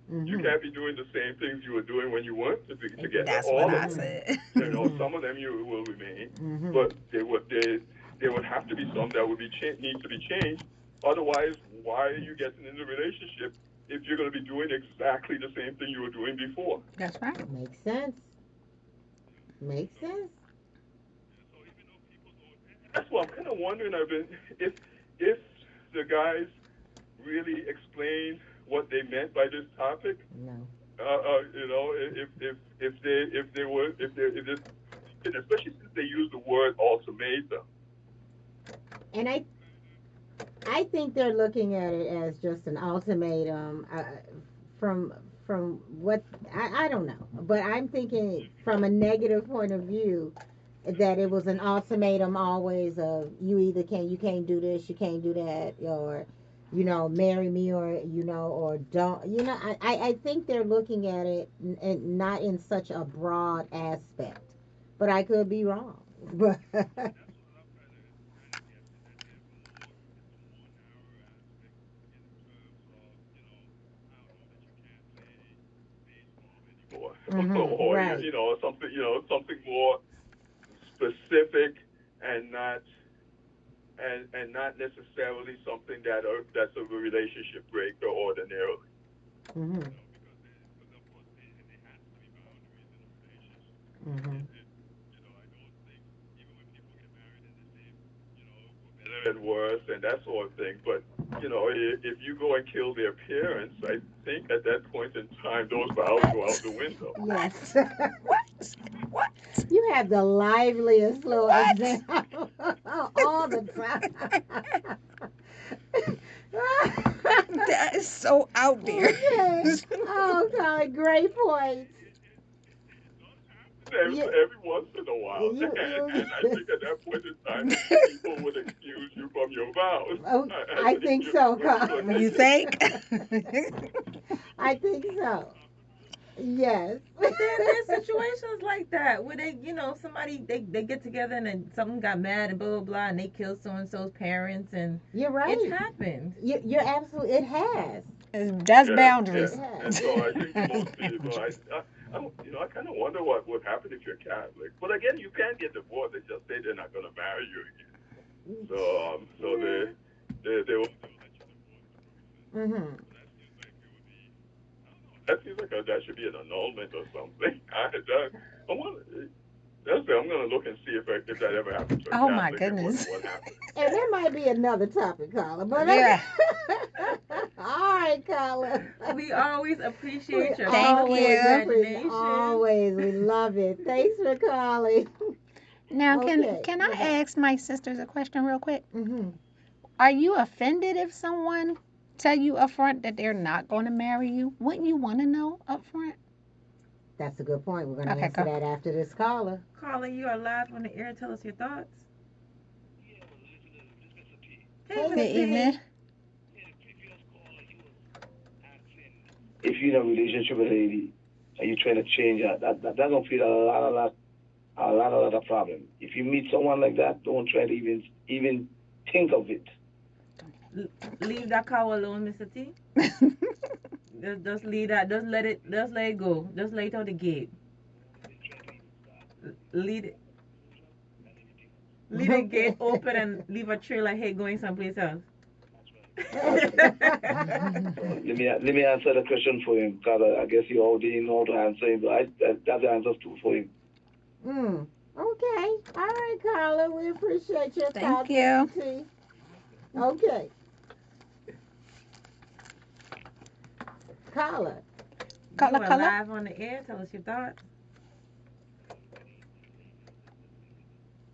[SPEAKER 5] You
[SPEAKER 3] Mm-hmm.
[SPEAKER 5] can't be doing the same things you were doing when you weren't together.
[SPEAKER 4] That's what
[SPEAKER 5] All of
[SPEAKER 4] I
[SPEAKER 5] them.
[SPEAKER 4] said.
[SPEAKER 3] Mm-hmm.
[SPEAKER 5] Some of them you will remain,
[SPEAKER 3] Mm-hmm.
[SPEAKER 5] but there would have to be some that would be need to be changed. Otherwise, why are you getting in a relationship if you're going to be doing exactly the same thing you were doing before?
[SPEAKER 4] That's right.
[SPEAKER 3] Makes sense. Makes sense.
[SPEAKER 5] That's why I'm kind of wondering. If the guys really explained what they meant by this topic.
[SPEAKER 3] No.
[SPEAKER 5] If they were if this, especially since they use the word ultimatum.
[SPEAKER 3] And I think they're looking at it as just an ultimatum from from what I don't know, but I'm thinking from a negative point of view that it was an ultimatum always of you can't do this, you can't do that, or marry me, or or don't, I think they're looking at it not in such a broad aspect, but I could be wrong. But
[SPEAKER 5] Anymore,
[SPEAKER 3] mhm,
[SPEAKER 5] or
[SPEAKER 3] right.
[SPEAKER 5] something more specific and not not necessarily something that's a relationship breaker ordinarily.
[SPEAKER 3] Mhm. Mhm.
[SPEAKER 5] Better and worse and that sort of thing. But if you go and kill their parents, I think at that point in time those vows go out the window.
[SPEAKER 3] Yes.
[SPEAKER 4] What? What?
[SPEAKER 3] You have the liveliest little
[SPEAKER 4] What?
[SPEAKER 3] example all the time.
[SPEAKER 4] That is so out there.
[SPEAKER 3] Okay. Oh, God, great points. You,
[SPEAKER 5] Every once in a while.
[SPEAKER 3] you.
[SPEAKER 5] And I think at that point in time, people would excuse you from your vows.
[SPEAKER 3] Oh,
[SPEAKER 5] And
[SPEAKER 3] I think so,
[SPEAKER 5] when you
[SPEAKER 3] Carl.
[SPEAKER 5] go
[SPEAKER 4] You
[SPEAKER 5] take it.
[SPEAKER 4] think?
[SPEAKER 3] I think so. Yes.
[SPEAKER 2] But there's situations like that where they, somebody they get together and then something got mad and blah blah blah and they killed so and so's parents and
[SPEAKER 3] You're
[SPEAKER 2] it's
[SPEAKER 3] right.
[SPEAKER 2] happened.
[SPEAKER 3] You're absolutely. It has.
[SPEAKER 4] That's
[SPEAKER 5] Yeah, yeah.
[SPEAKER 3] It
[SPEAKER 4] boundaries.
[SPEAKER 5] And
[SPEAKER 3] has.
[SPEAKER 5] so I think
[SPEAKER 4] That's
[SPEAKER 5] most people,
[SPEAKER 4] boundaries.
[SPEAKER 5] I kind of wonder what would happen if you're Catholic. But again, you can't get divorced. They just say they're not going to marry you again. So, so
[SPEAKER 3] Yeah.
[SPEAKER 5] they will let you divorce the person.
[SPEAKER 3] Mhm.
[SPEAKER 5] So that seems like that should be an annulment or something. I want. That's it. I'm going to look and see if that ever happened to a
[SPEAKER 4] Oh my
[SPEAKER 5] Catholic and
[SPEAKER 4] goodness.
[SPEAKER 5] what happened.
[SPEAKER 3] And that might be another topic, Carla. But
[SPEAKER 4] Yeah.
[SPEAKER 3] all right, Carla.
[SPEAKER 2] We always
[SPEAKER 3] We
[SPEAKER 2] appreciate your
[SPEAKER 4] Thank
[SPEAKER 2] colorful
[SPEAKER 3] always
[SPEAKER 4] you.
[SPEAKER 3] appreciate.
[SPEAKER 2] imagination.
[SPEAKER 3] Always, we love it. Thanks for calling.
[SPEAKER 4] Now, can
[SPEAKER 3] Okay.
[SPEAKER 4] can
[SPEAKER 3] Bye
[SPEAKER 4] I
[SPEAKER 3] bye.
[SPEAKER 4] ask my sisters a question real quick?
[SPEAKER 3] Mhm.
[SPEAKER 4] Are you offended if someone tell you up front that they're not going to marry you? Wouldn't you want to know up front?
[SPEAKER 3] That's a good point. We're gonna
[SPEAKER 4] Okay,
[SPEAKER 3] answer
[SPEAKER 4] go.
[SPEAKER 3] that after this caller.
[SPEAKER 2] Caller, you are live on the air. Tell us your thoughts.
[SPEAKER 6] Yeah, well, this Mr. P.
[SPEAKER 2] Hey,
[SPEAKER 3] Hey,
[SPEAKER 4] Good
[SPEAKER 2] Mr.
[SPEAKER 3] Mr.
[SPEAKER 2] P.
[SPEAKER 4] evening.
[SPEAKER 3] P.
[SPEAKER 6] Yeah, the previous caller, he was asking if you're in a relationship with a lady and you're trying to change her, that don't feel a lot of problem. If you meet someone like that, don't try to even think of it.
[SPEAKER 2] Leave that cow alone, Mr. T. Just leave that. Just let it go. Just let it out the gate.
[SPEAKER 6] Don't try to even start
[SPEAKER 2] Lead it.
[SPEAKER 6] closure and anything else.
[SPEAKER 2] Leave the gate
[SPEAKER 3] Okay.
[SPEAKER 2] open and leave a trail like, hey, going someplace else.
[SPEAKER 6] That's right.
[SPEAKER 5] Okay.
[SPEAKER 6] So let me answer the question for him, because I guess you already know the answer, but that's the answer too for him.
[SPEAKER 3] Mm. Okay. All right, Carla. We appreciate your
[SPEAKER 4] Thank
[SPEAKER 3] thoughts,
[SPEAKER 4] you.
[SPEAKER 3] Mr. T. Okay. Carla.
[SPEAKER 2] You
[SPEAKER 4] Color,
[SPEAKER 2] are
[SPEAKER 4] color.
[SPEAKER 2] live on the air. Tell us your thoughts.
[SPEAKER 6] Good evening, ladies and Mr. P.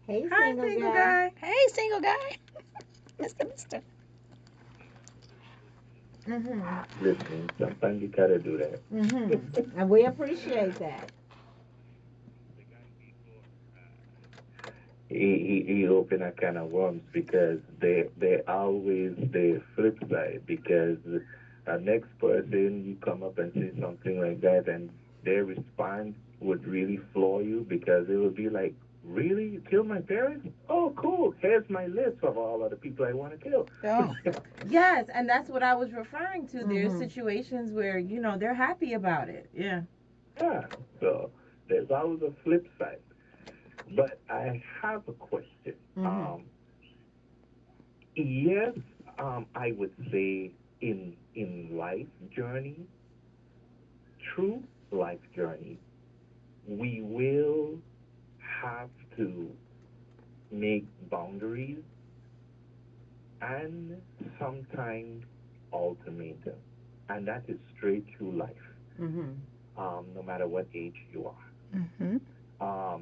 [SPEAKER 3] Hey,
[SPEAKER 2] Hi,
[SPEAKER 3] single
[SPEAKER 2] single
[SPEAKER 3] guy.
[SPEAKER 2] guy.
[SPEAKER 4] Hey, single guy. Mister.
[SPEAKER 6] Listening.
[SPEAKER 3] Mhm.
[SPEAKER 5] Listening. Sometimes you gotta do that.
[SPEAKER 3] Mhm. And we appreciate that.
[SPEAKER 6] The guy before,
[SPEAKER 5] He open a can of worms because they always the flip side, because the next person you come up and say something like that and their response would really floor you, because it would be like, really, you killed my parents? Oh, cool, here's my list of all of the people I want to kill.
[SPEAKER 4] Oh,
[SPEAKER 2] Yes, and that's what I was referring to. There's
[SPEAKER 3] Mhm.
[SPEAKER 2] situations where, they're happy about it. Yeah.
[SPEAKER 5] Yeah, so there's always a flip side. But I have a question.
[SPEAKER 3] Mhm.
[SPEAKER 5] Yes, I would say in life journey, true life journey, we will have to make boundaries and sometimes ultimatum, and that is straight through life,
[SPEAKER 3] Mhm.
[SPEAKER 5] no matter what age you
[SPEAKER 4] mm-hmm.
[SPEAKER 5] are.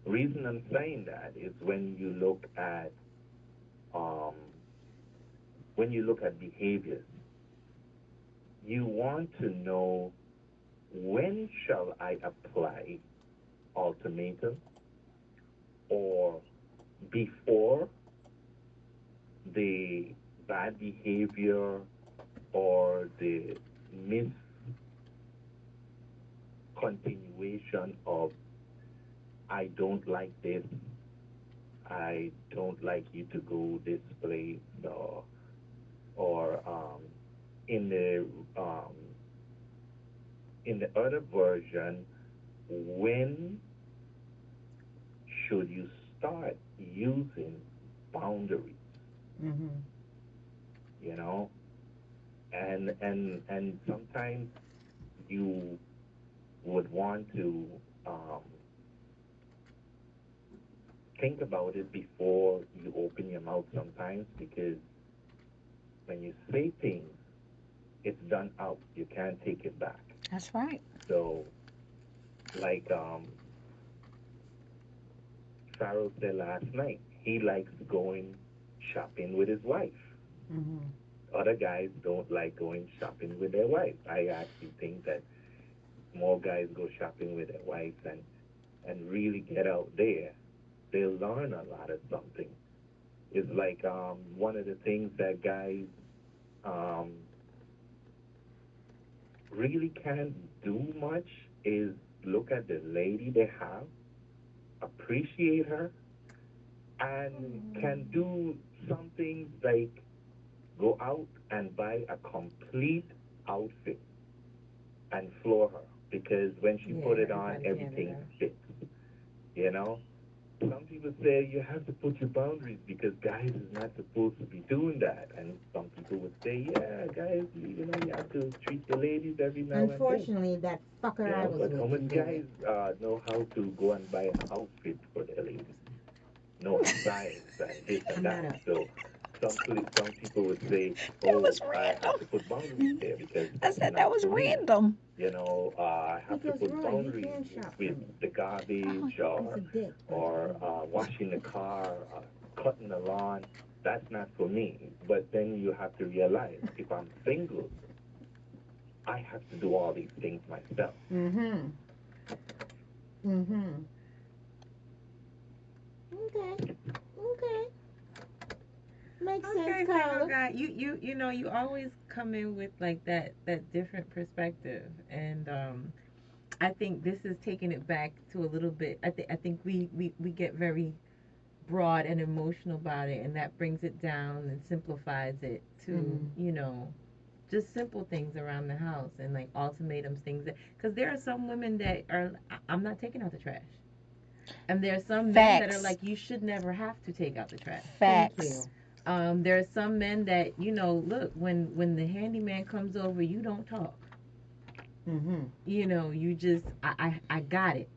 [SPEAKER 5] Reason I'm saying that is um, when you look at behaviors, you want to know, when shall I apply ultimatum, or before the bad behavior or the miscontinuation of, I don't like this, I don't like you to go this place, or in the um, in the other version, when should you start using boundaries?
[SPEAKER 3] Mhm.
[SPEAKER 5] You know, and sometimes you would want to um, think about it before you open your mouth sometimes, because when you say things, it's done out. You can't take it back.
[SPEAKER 4] That's right.
[SPEAKER 5] So, like,
[SPEAKER 7] Farrell said last night, he likes going shopping with his wife.
[SPEAKER 3] Mhm.
[SPEAKER 7] Other guys don't like going shopping with their wife. I actually think that more guys go shopping with their wives and really get out there. They'll learn a lot of something. It's like one of the things that guys um, really can't do much is look at the lady they have, appreciate her, and can do something like go out and buy a complete outfit and floor her because when she
[SPEAKER 2] Yeah,
[SPEAKER 7] put it on,
[SPEAKER 2] everybody can't do
[SPEAKER 7] everything
[SPEAKER 2] that.
[SPEAKER 7] fits. You know, some people say you have to put your boundaries because guys is not supposed to be doing that, and some people would say, yeah, guys, you know, you have to treat the ladies every now and then.
[SPEAKER 3] Unfortunately, that fucker
[SPEAKER 7] You
[SPEAKER 3] I
[SPEAKER 7] know,
[SPEAKER 3] was
[SPEAKER 7] but how
[SPEAKER 3] with
[SPEAKER 7] much
[SPEAKER 3] can do
[SPEAKER 7] guys
[SPEAKER 3] it.
[SPEAKER 7] know how to go and buy an outfit for their ladies? Know a size and this and
[SPEAKER 3] I'm not
[SPEAKER 7] that.
[SPEAKER 3] a.
[SPEAKER 7] So some people would say,
[SPEAKER 4] That
[SPEAKER 7] "Oh,
[SPEAKER 4] was
[SPEAKER 7] I have
[SPEAKER 4] random.
[SPEAKER 7] to put boundaries there because
[SPEAKER 4] I
[SPEAKER 7] that's
[SPEAKER 4] said that
[SPEAKER 7] not
[SPEAKER 4] was
[SPEAKER 7] for me."
[SPEAKER 4] random.
[SPEAKER 7] You know, I have to
[SPEAKER 3] Because
[SPEAKER 7] put
[SPEAKER 3] Roy, you
[SPEAKER 7] boundaries
[SPEAKER 3] can shop for
[SPEAKER 7] with
[SPEAKER 3] me.
[SPEAKER 7] the
[SPEAKER 4] Oh,
[SPEAKER 7] garbage
[SPEAKER 3] He's a dick, but
[SPEAKER 7] or washing the car, cutting the lawn. That's not for me. But then you have to realize if I'm single, I have to do all these things myself.
[SPEAKER 3] mhm, mhm. Okay, okay. Makes sense,
[SPEAKER 2] Okay, single
[SPEAKER 3] Carla.
[SPEAKER 2] guy, you know you always come in with like that different perspective, and I think this is taking it back to a little bit. I think we get very broad and emotional about it, and that brings it down and simplifies it to
[SPEAKER 3] Mhm.
[SPEAKER 2] just simple things around the house and like ultimatums, things that because there are some women that are I'm not taking out the trash, and there are some men that are
[SPEAKER 4] facts.
[SPEAKER 2] like you should never have to take out the trash.
[SPEAKER 3] Thank
[SPEAKER 4] Facts.
[SPEAKER 3] you.
[SPEAKER 2] There are some men that look, when the handyman comes over, you don't talk.
[SPEAKER 3] Mhm.
[SPEAKER 2] You just I got it.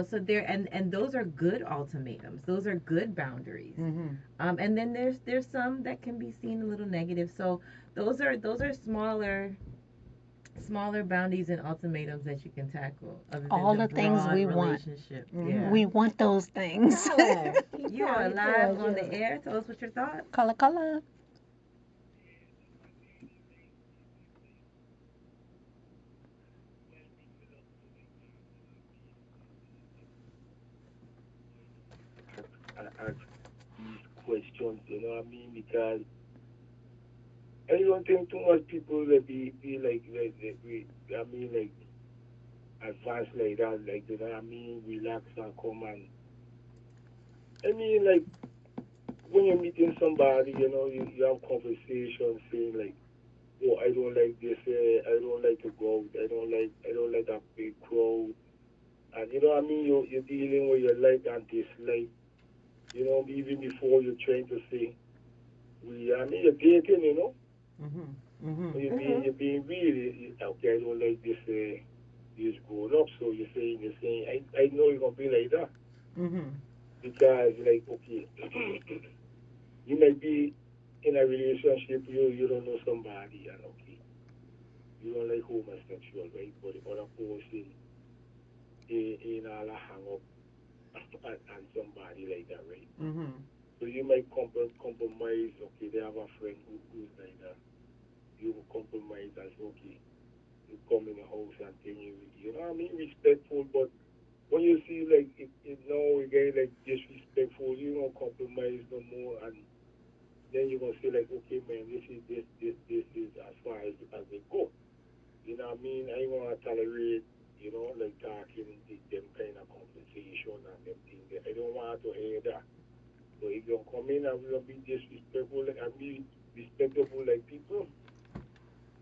[SPEAKER 2] So there, and those are good ultimatums. Those are good boundaries.
[SPEAKER 3] Mhm.
[SPEAKER 2] And then there's some that can be seen a little negative. So those are smaller boundaries and ultimatums that you can tackle other than
[SPEAKER 4] All
[SPEAKER 2] the
[SPEAKER 4] the things
[SPEAKER 2] broad
[SPEAKER 4] we want.
[SPEAKER 2] relationship. Yeah.
[SPEAKER 3] Mhm.
[SPEAKER 4] We want those things.
[SPEAKER 3] Color. He
[SPEAKER 2] You're
[SPEAKER 3] he
[SPEAKER 2] alive
[SPEAKER 3] told
[SPEAKER 2] on the
[SPEAKER 3] you.
[SPEAKER 2] air. Tell us what your thoughts.
[SPEAKER 4] Color, color.
[SPEAKER 5] Ask these questions, you know what I mean? Because I don't think too much people will be like we I mean like advanced like that, like you know what I mean, relax and come and I mean like when you're meeting somebody, you have conversations saying like, oh, I don't like this, I don't like to go out, I don't like that big crowd, and you know what I mean. You're dealing with your like and dislike, even before you're trying to say, I mean, you're dating,
[SPEAKER 3] Mhm. Mhm.
[SPEAKER 5] you're being real. Okay, I don't like this grown up, so you're saying, I know you're gonna be like that
[SPEAKER 3] Mhm.
[SPEAKER 5] because like okay, you might be in a relationship, you don't know somebody, and okay, you don't like homosexual, right? But the other person in all hang up and somebody like that, right?
[SPEAKER 3] Mhm.
[SPEAKER 5] So you might compromise. Okay, they have a friend who's like that. You will compromise as okay. You come in the house and thing you know what I mean, respectful. But when you see like it now again like disrespectful, you don't compromise no more, and then you're gonna say like, okay, man, this is as far as they go. You know what I mean? I ain't gonna tolerate, like talking them kind of conversation and them things. I don't want to hear that. So if you come in and will be disrespectful and be respectable like people,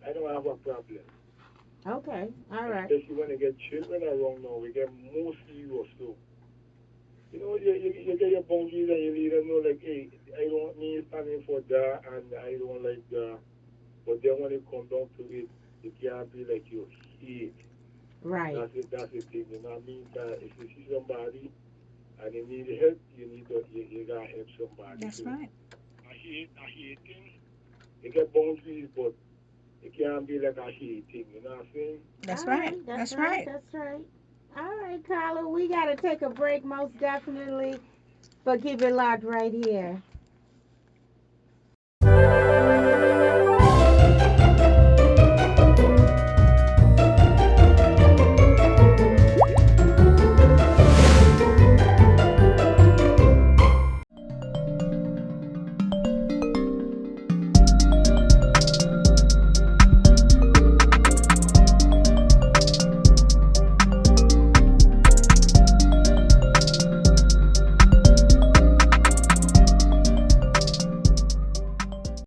[SPEAKER 5] I don't have a problem.
[SPEAKER 3] Okay. All right.
[SPEAKER 5] Especially when they get children around now, we get more serious. So, you get your boundaries and you let them know like, hey, I don't need standing for that and I don't like that. But then when it comes down to it, you can't be like you hate.
[SPEAKER 3] Right.
[SPEAKER 5] That's the thing, you know what I mean? If you see somebody and they need help, you gotta help somebody.
[SPEAKER 4] That's
[SPEAKER 5] So
[SPEAKER 4] right.
[SPEAKER 5] I hate thing. You get boundaries, but it can't be like a hate thing. You know what I'm saying?
[SPEAKER 4] That's
[SPEAKER 3] All
[SPEAKER 4] right.
[SPEAKER 3] right. That's
[SPEAKER 4] That's
[SPEAKER 3] right.
[SPEAKER 4] right.
[SPEAKER 3] That's right. All right, Carla, we got to take a break most definitely, but keep it locked right here.